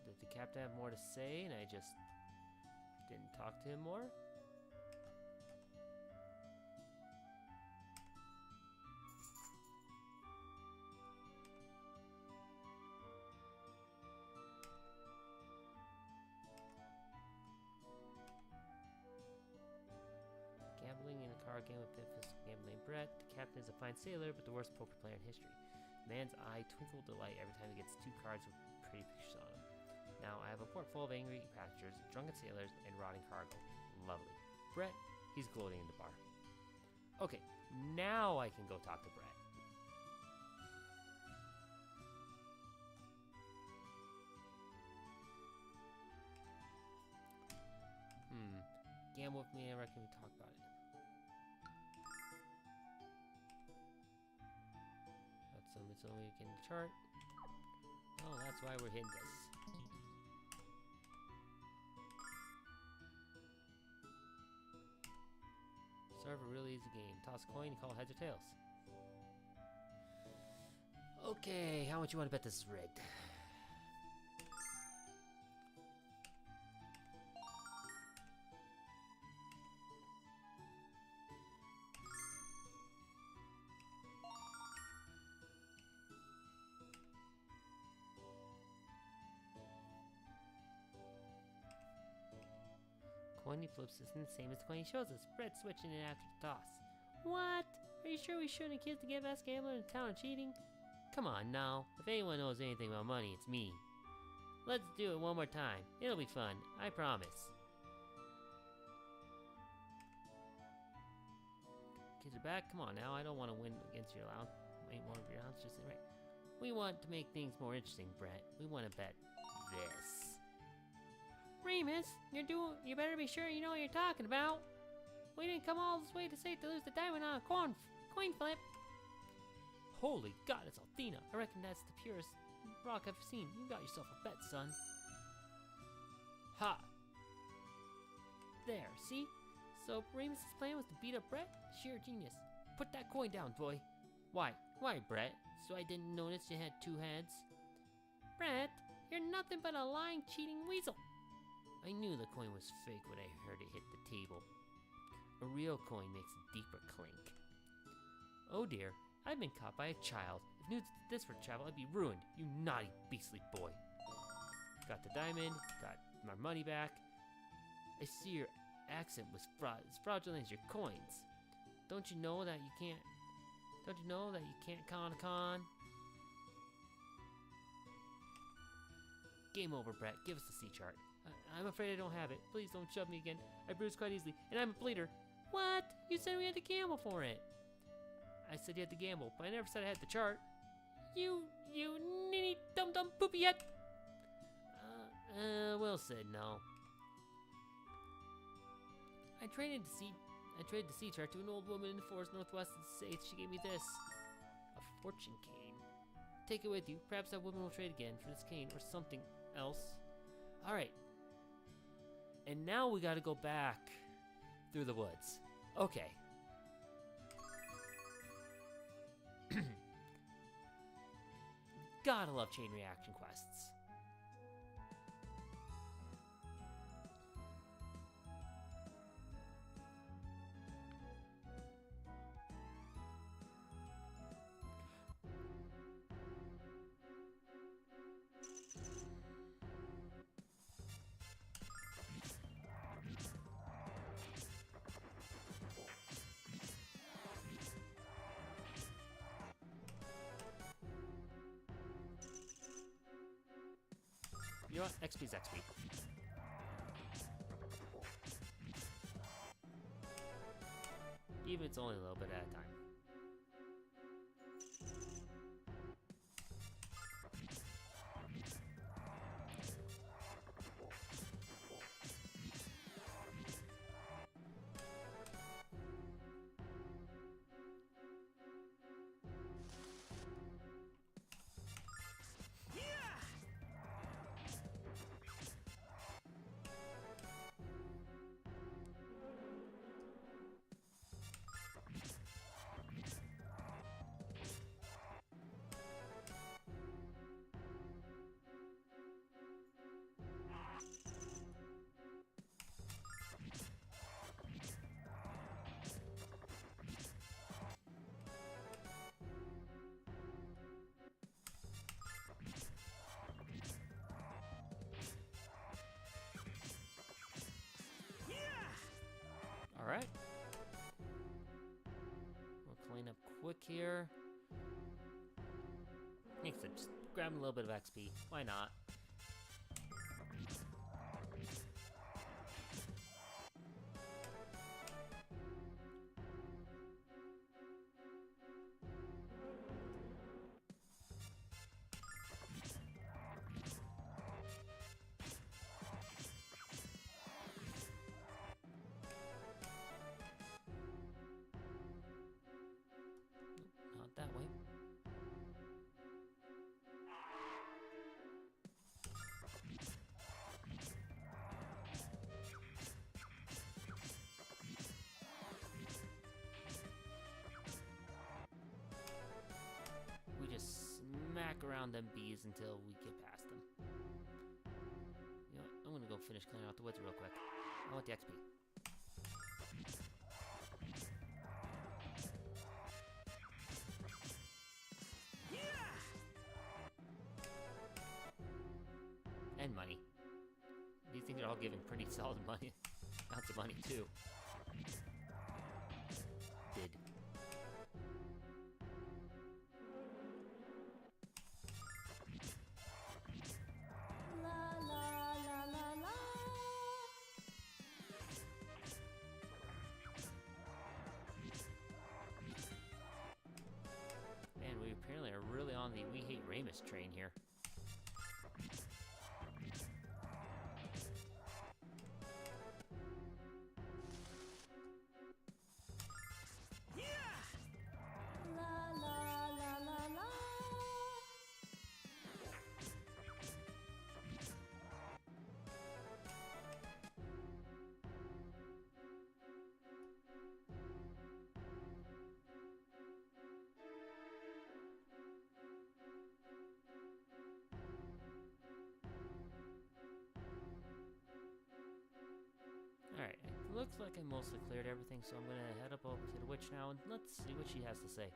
Did the captain have more to say and I just didn't talk to him more? Gambling in a card game with Biff's gambling Brett. The captain is a fine sailor, but the worst poker player in history. The man's eye twinkles with delight every time he gets 2 cards with pretty pictures on them. Now I have a port full of angry passengers, drunken sailors, and rotting cargo. Lovely. Brett, he's gloating in the bar. Okay, now I can go talk to Brett. Gamble with me, I reckon we talk about it. That's it's only in the chart. Oh, that's why we're hitting this. Serve a really easy game. Toss a coin, you call heads or tails. Okay, how much you want to bet this is rigged? coin he flips isn't the same as the coin he shows us. Brett's switching it after the toss. What? Are you sure we shouldn't accuse the best gambler in town of cheating? Come on now. If anyone knows anything about money, it's me. Let's do it one more time. It'll be fun. I promise. Kids are back. Come on now. I don't want to win against your allowance. Wait, one of your allowance. Just right. We want to make things more interesting, Brett. We want to bet this. Remus, you better be sure you know what you're talking about. We didn't come all this way to lose the diamond on a coin flip. Holy God, it's Althena. I reckon that's the purest rock I've seen. You got yourself a bet, son. Ha! There, see? So Remus's plan was to beat up Brett? Sheer genius. Put that coin down, boy. Why? Why, Brett? So I didn't notice you had two heads? Brett, you're nothing but a lying, cheating weasel. I knew the coin was fake when I heard it hit the table. A real coin makes a deeper clink. Oh dear, I've been caught by a child. If news this were travel, I'd be ruined, you naughty, beastly boy. Got the diamond, got my money back. I see your accent was as fraudulent as your coins. Don't you know that you can't con a con? Game over, Brett. Give us the C chart. I'm afraid I don't have it. Please don't shove me again. I bruise quite easily, and I'm a bleeder. What? You said we had to gamble for it. I said you had to gamble, but I never said I had the chart. You ninny dum-dum poopy head. Will said no. I traded the sea chart to an old woman in the forest northwest of the States. She gave me this. A fortune cane. Take it with you. Perhaps that woman will trade again for this cane or something else. Alright. And now we gotta go back through the woods. Okay. Gotta love chain reaction quests. You know what? XP's XP. Even if it's only a little bit at a time. Alright. We'll clean up quick here. Like I said, just grab a little bit of XP. Why not? Not that way. We just smack around them bees until we get past them. You know what? I'm gonna go finish cleaning out the woods real quick. I want the XP. And money. These things are all giving pretty solid money. Lots of money, too. Did. La la la la la. Man, we apparently are really on the We Hate Ramus train here. La la la la la. Alright, it looks like I mostly cleared everything, so I'm gonna head up over to the witch now and let's see what she has to say.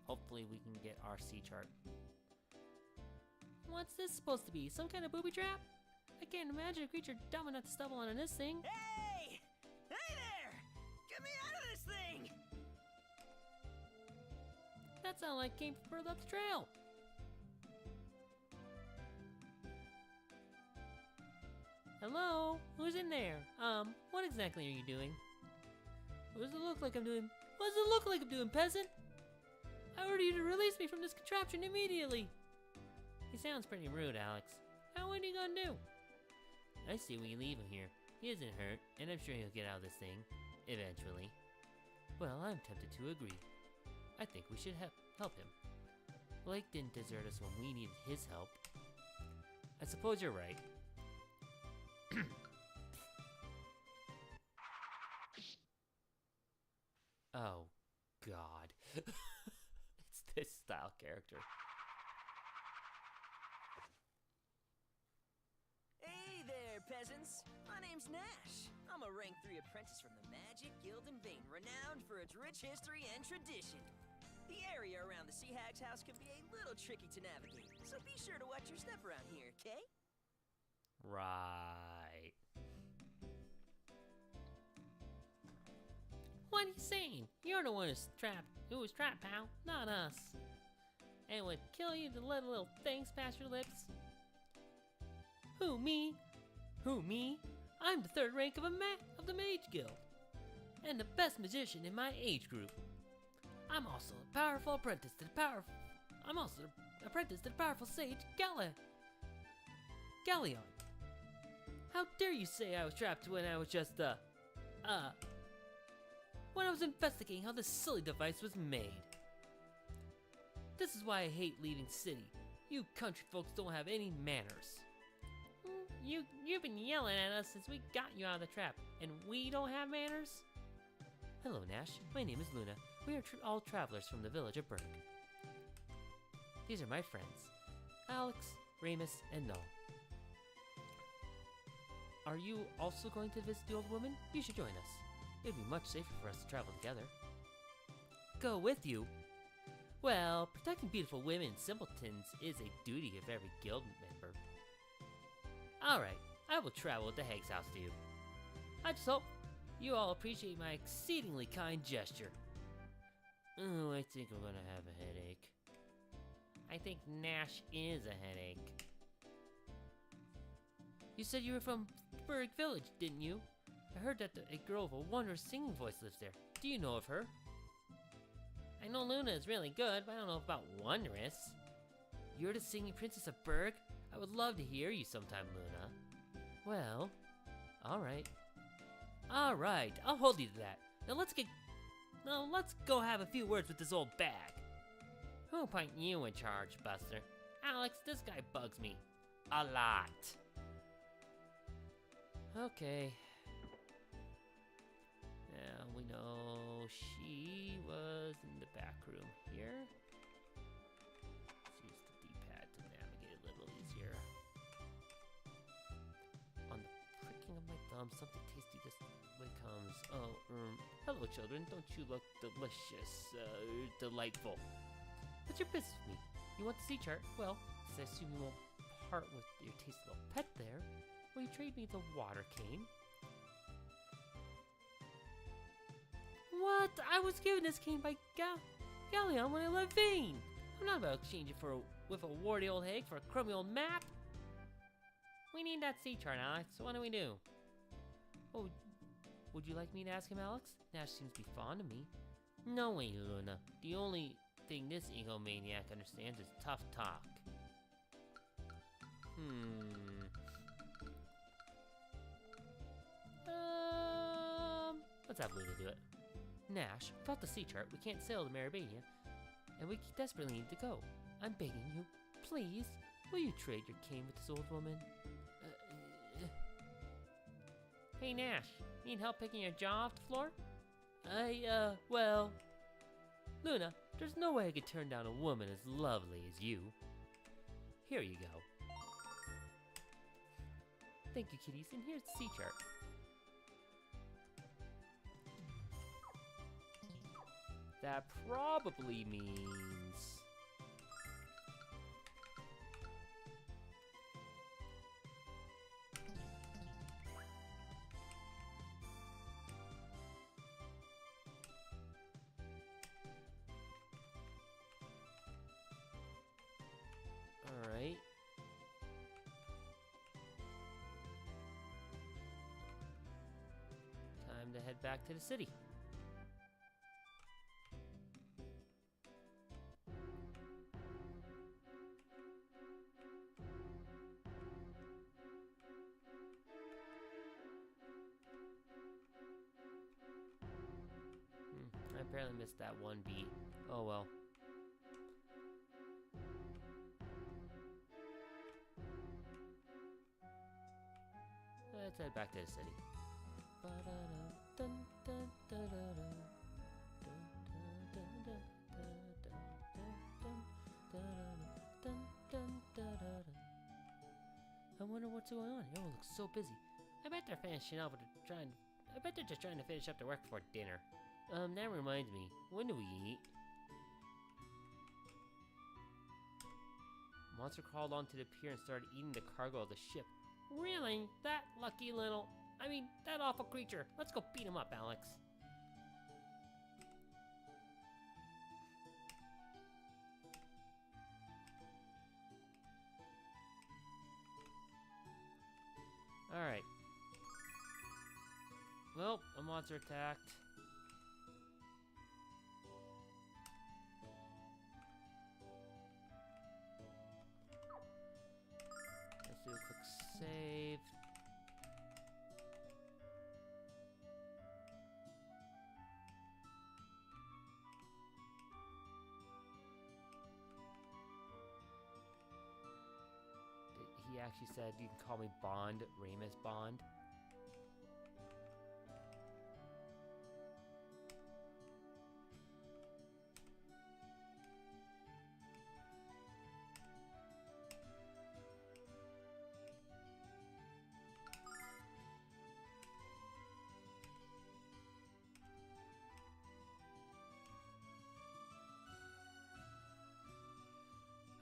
Hopefully we can get our sea chart. What's this supposed to be? Some kind of booby trap? I can't imagine a creature dumb enough to stumble on this thing. Hey! Hey there! Get me out of this thing! That sounded like it came from further up the trail. Hello? Who's in there? What exactly are you doing? What does it look like I'm doing? What does it look like I'm doing, peasant? I order you to release me from this contraption immediately. He sounds pretty rude, Alex. What are you gonna do? I say we leave him here. He isn't hurt, and I'm sure he'll get out of this thing. Eventually. Well, I'm tempted to agree. I think we should help him. Blake didn't desert us when we needed his help. I suppose you're right. Oh, God. It's this style character. Hey there, peasants! My name's Nash. I'm a rank 3 apprentice from the Magic Guild in Vane, renowned for its rich history and tradition. The area around the Sea Hag's house can be a little tricky to navigate, so be sure to watch your step around here, okay? Right. What are you saying? You're the one who was trapped, pal, not us. And it would kill you to let a little things pass your lips? Who, me? Who, me? I'm the 3rd rank of the Mage Guild, and the best magician in my age group. I'm also a powerful apprentice to the powerful sage Galleon. How dare you say I was trapped when I was just when I was investigating how this silly device was made. This is why I hate leaving city. You country folks don't have any manners. You've been yelling at us since we got you out of the trap, and we don't have manners? Hello, Nash. My name is Luna. We are all travelers from the village of Berg. These are my friends, Alex, Ramus, and Null. Are you also going to visit the old woman? You should join us. It would be much safer for us to travel together. Go with you? Well, protecting beautiful women and simpletons is a duty of every guild member. Alright, I will travel with the hag's house to you. I just hope you all appreciate my exceedingly kind gesture. Oh, I think I'm gonna have a headache. I think Nash is a headache. You said you were from Berg Village, didn't you? I heard that a girl with a wondrous singing voice lives there. Do you know of her? I know Luna is really good, but I don't know about wondrous. You're the singing princess of Berg? I would love to hear you sometime, Luna. Well, alright. Alright, I'll hold you to that. Now let's go have a few words with this old bag. Who put you in charge, Buster? Alex, this guy bugs me. A lot. Okay. Now we know she was in the back room here. Let's use the D-pad to navigate a little easier. On the pricking of my thumb, something tasty just way comes. Oh, hello children, don't you look delicious, delightful. What's your business with me? You want the sea chart? Well, since I assume you won't part with your tasty little pet there, Will you trade me the water cane? What? I was given this cane by Galleon when I left Vane. I'm not about to exchange it with a warty old hag for a crummy old map. We need that sea chart, Alex. So what do we do? Oh, would you like me to ask him, Alex? Nash seems to be fond of me. No way, Luna. The only thing this egomaniac understands is tough talk. Let's have Luna do it. Nash, without the sea chart, we can't sail to Maribania, and we desperately need to go. I'm begging you, please, will you trade your cane with this old woman? Hey Nash, need help picking your jaw off the floor? Well... Luna, there's no way I could turn down a woman as lovely as you. Here you go. Thank you, kitties, and here's the sea chart. That probably means... Alright. Time to head back to the city. I barely missed that one beat. Oh well. Let's head back to the city. I wonder what's going on. Everyone looks so busy. I bet they're finishing up with I bet they're just trying to finish up their work before dinner. That reminds me. When do we eat? Monster crawled onto the pier and started eating the cargo of the ship. Really? That lucky little... that awful creature. Let's go beat him up, Alex. Alright. Well, a monster attacked. Let's do a quick save. He actually said, you can call me Bond, Ramus Bond.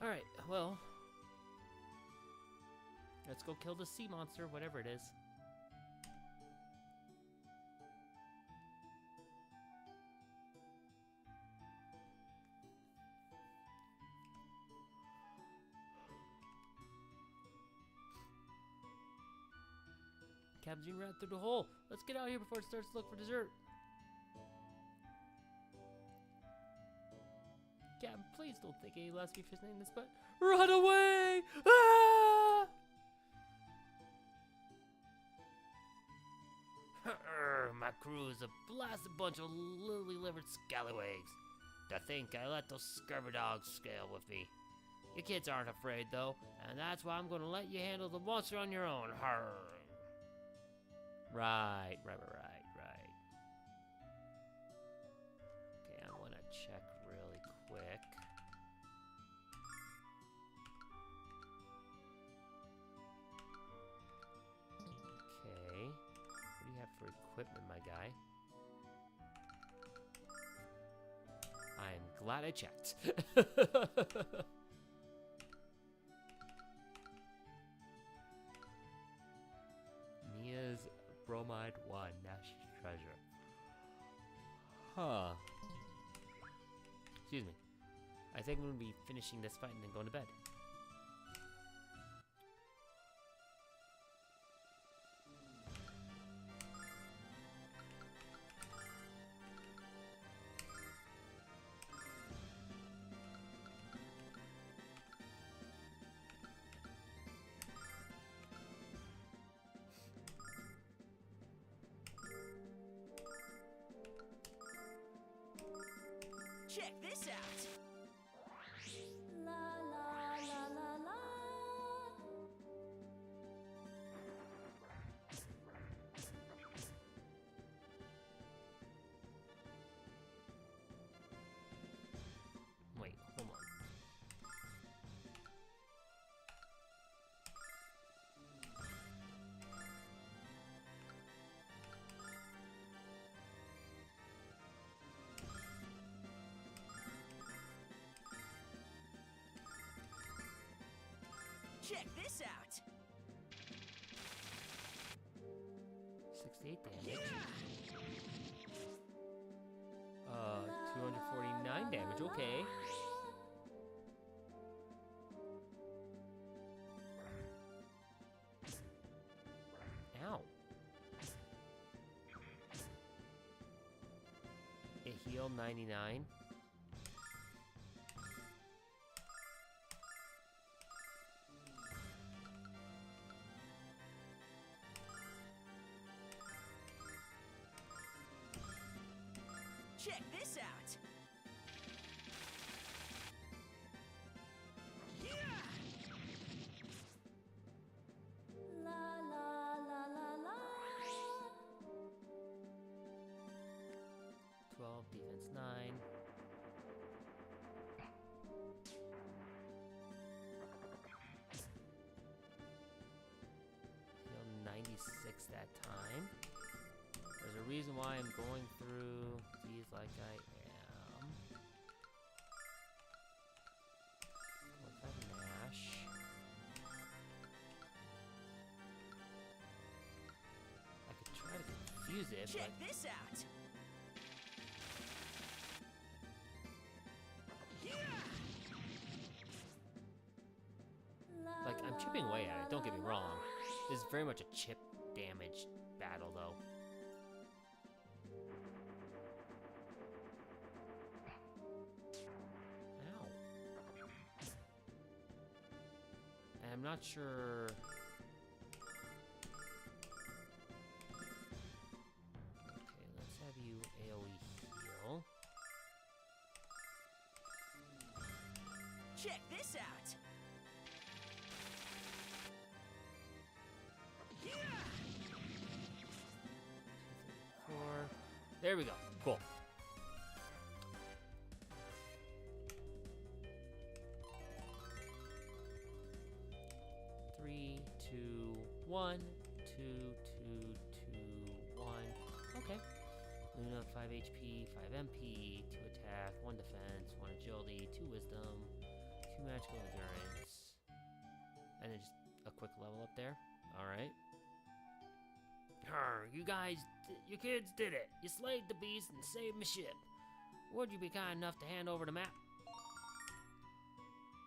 Alright, well, let's go kill the sea monster, whatever it is. Captain right through the hole. Let's get out of here before it starts to look for dessert. Captain, please don't think any last features name this, but run away! Ah! My crew is a blasted bunch of lily-livered scallywags. To think I let those scurvy dogs scale with me. You kids aren't afraid, though, and that's why I'm gonna let you handle the monster on your own. Harr. Right. Okay, I wanna check really quick. Okay. What do you have for equipment, my guy? I'm glad I checked. find one Nash's treasure. Huh. Excuse me. I think I'm gonna be finishing this fight and then going to bed. Check this out! La la la la la. Wait, hold on. Check this out! 68 damage. Yeah! 249 damage, okay. Ow. It healed 99. Check this out! Yeah! La la la la la. 12, defense 9. Heal 96 that time. There's a reason why I'm going through these like I am. 45 Nash. I could try to confuse it, Check but this out! Yeah! like I'm chipping away at it, don't get me wrong. This is very much a chip damage battle though. Ow. And I'm not sure. Okay, let's have you AoE heal. Check this out! Yeah! 4. There we go. Cool. Three, two, one, 2, 2, 2, 1. Okay. Luna, 5 HP, 5 MP, 2 attack, 1 defense, 1 agility, 2 wisdom, 2 magical endurance, and then just a quick level up there. Alright. You guys, you kids did it. You slayed the beast and saved my ship. Would you be kind enough to hand over the map?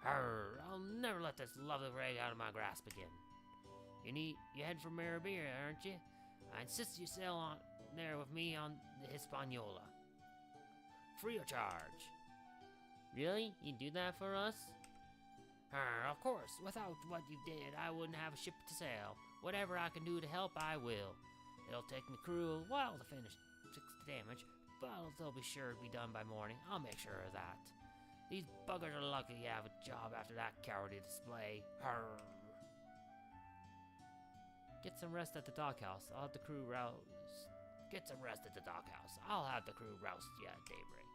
I'll never let this lovely rig out of my grasp again. You head for Maribira, aren't you? I insist you sail on there with me on the Hispaniola. Free of charge. Really? You do that for us? Of course. Without what you did, I wouldn't have a ship to sail. Whatever I can do to help, I will. It'll take me crew a while to finish 60 damage, but it'll be sure to be done by morning. I'll make sure of that. These buggers are lucky you have a job after that cowardly display. Arr. Get some rest at the dockhouse. I'll have the crew rouse. Get some rest at the dockhouse. I'll have the crew roust you at daybreak.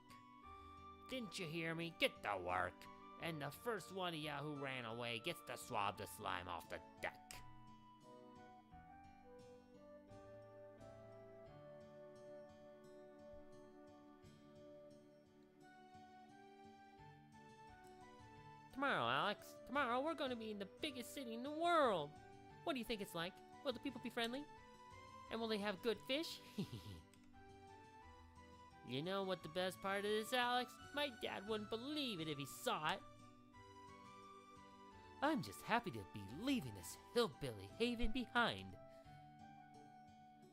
Didn't you hear me? Get to work. And the first one of ya who ran away gets to swab the slime off the deck. Tomorrow, Alex. Tomorrow we're going to be in the biggest city in the world. What do you think it's like? Will the people be friendly? And will they have good fish? You know what the best part of this, Alex? My dad wouldn't believe it if he saw it. I'm just happy to be leaving this hillbilly haven behind.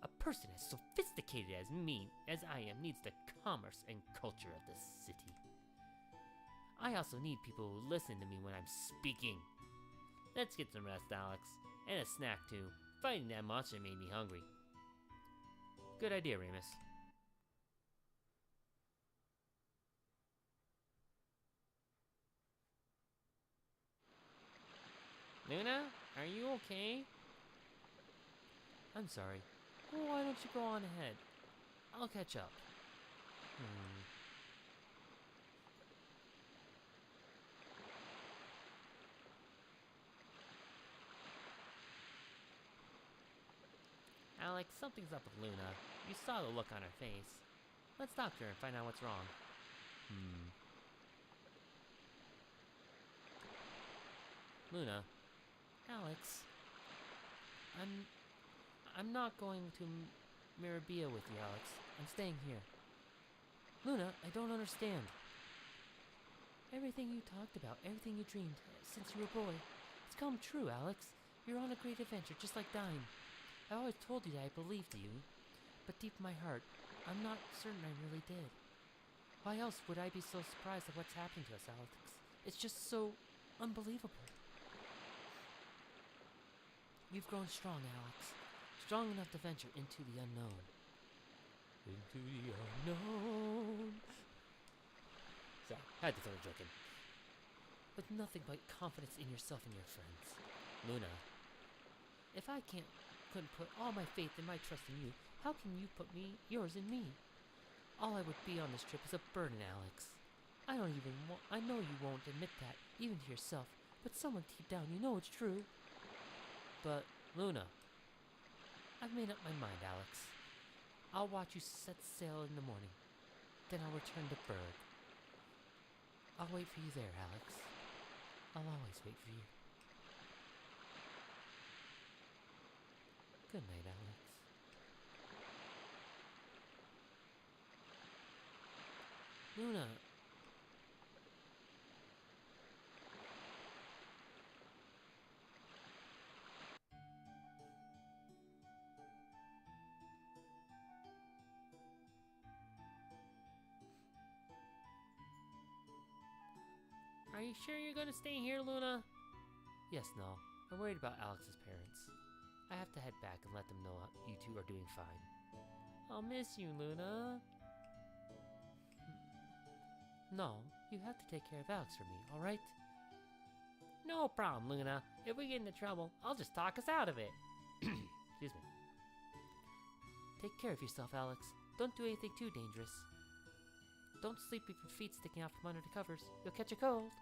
A person as sophisticated as me, as I am, needs the commerce and culture of the city. I also need people who listen to me when I'm speaking. Let's get some rest, Alex. And a snack, too. Fighting that monster made me hungry. Good idea, Remus. Luna, are you okay? I'm sorry. Why don't you go on ahead? I'll catch up. Alex, something's up with Luna. You saw the look on her face. Let's talk to her and find out what's wrong. Luna. Alex. I'm not going to Mirabia with you, Alex. I'm staying here. Luna, I don't understand. Everything you talked about, everything you dreamed since you were a boy, it's come true, Alex. You're on a great adventure, just like Dime. I always told you that I believed you, but deep in my heart, I'm not certain I really did. Why else would I be so surprised at what's happening to us, Alex? It's just so unbelievable. You've grown strong, Alex. Strong enough to venture into the unknown. Into the unknown. Sorry, had to throw a joke in. With nothing but confidence in yourself and your friends. Luna, if I couldn't put all my faith and my trust in you, how can you put yours in me? All I would be on this trip is a burden, Alex. I know you won't admit that, even to yourself, but somewhere deep down you know it's true. But, Luna, I've made up my mind, Alex. I'll watch you set sail in the morning. Then I'll return to Berg. I'll wait for you there, Alex. I'll always wait for you. Good night, Alex. Luna. Are you sure you're gonna stay here, Luna? Yes, no. I'm worried about Alex's parents. I have to head back and let them know you two are doing fine. I'll miss you, Luna. No, you have to take care of Alex for me, alright? No problem, Luna. If we get into trouble, I'll just talk us out of it. Excuse me. Take care of yourself, Alex. Don't do anything too dangerous. Don't sleep with your feet sticking out from under the covers. You'll catch a cold.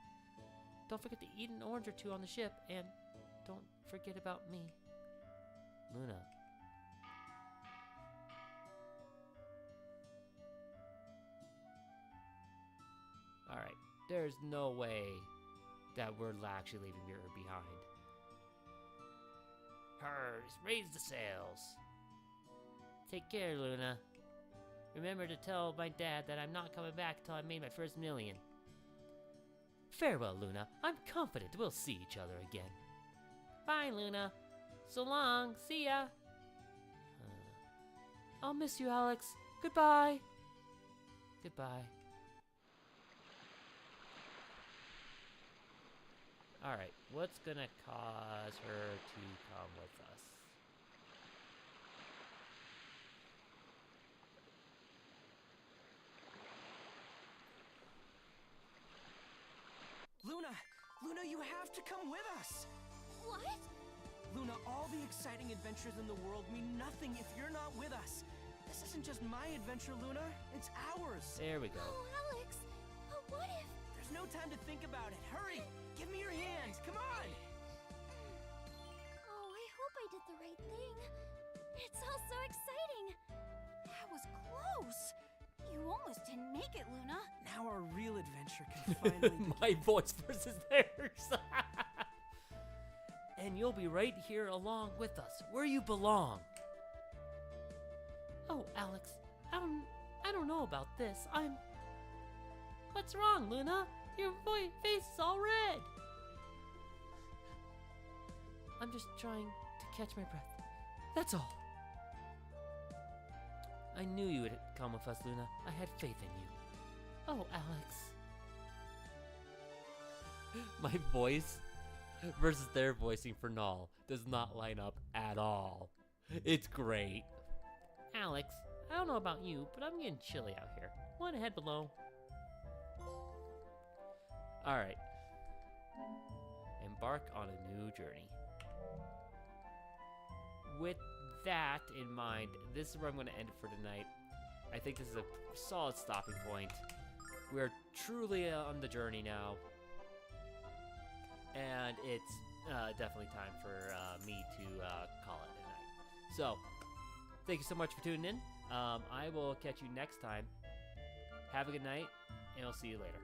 Don't forget to eat an orange or two on the ship, and don't forget about me. Luna. Alright, there's no way that we're actually leaving her behind. Hers, raise the sails. Take care, Luna. Remember to tell my dad that I'm not coming back until I've made my first million. Farewell, Luna. I'm confident we'll see each other again. Bye, Luna. So long. See ya. I'll miss you, Alex. Goodbye. Goodbye. Alright, what's gonna cause her to come with us? Luna, you have to come with us! What? Luna, all the exciting adventures in the world mean nothing if you're not with us. This isn't just my adventure, Luna. It's ours. There we go. Oh, Alex. What if... There's no time to think about it. Hurry! Give me your hand! Come on! Oh, I hope I did the right thing. It's all so exciting. That was close. You almost didn't make it, Luna. Now our real adventure can finally begin. My voice versus theirs. And you'll be right here along with us, where you belong. Oh, Alex, I don't know about this. What's wrong, Luna? Your face is all red. I'm just trying to catch my breath. That's all. I knew you would come with us, Luna. I had faith in you. Oh, Alex. My voice versus their voicing for Null does not line up at all. It's great. Alex, I don't know about you, but I'm getting chilly out here. Want to head below? Alright. Embark on a new journey. With that in mind, this is where I'm going to end it for tonight. I think this is a solid stopping point. We're truly on the journey now. And it's definitely time for me to call it a night. So, thank you so much for tuning in. I will catch you next time. Have a good night, and I'll see you later.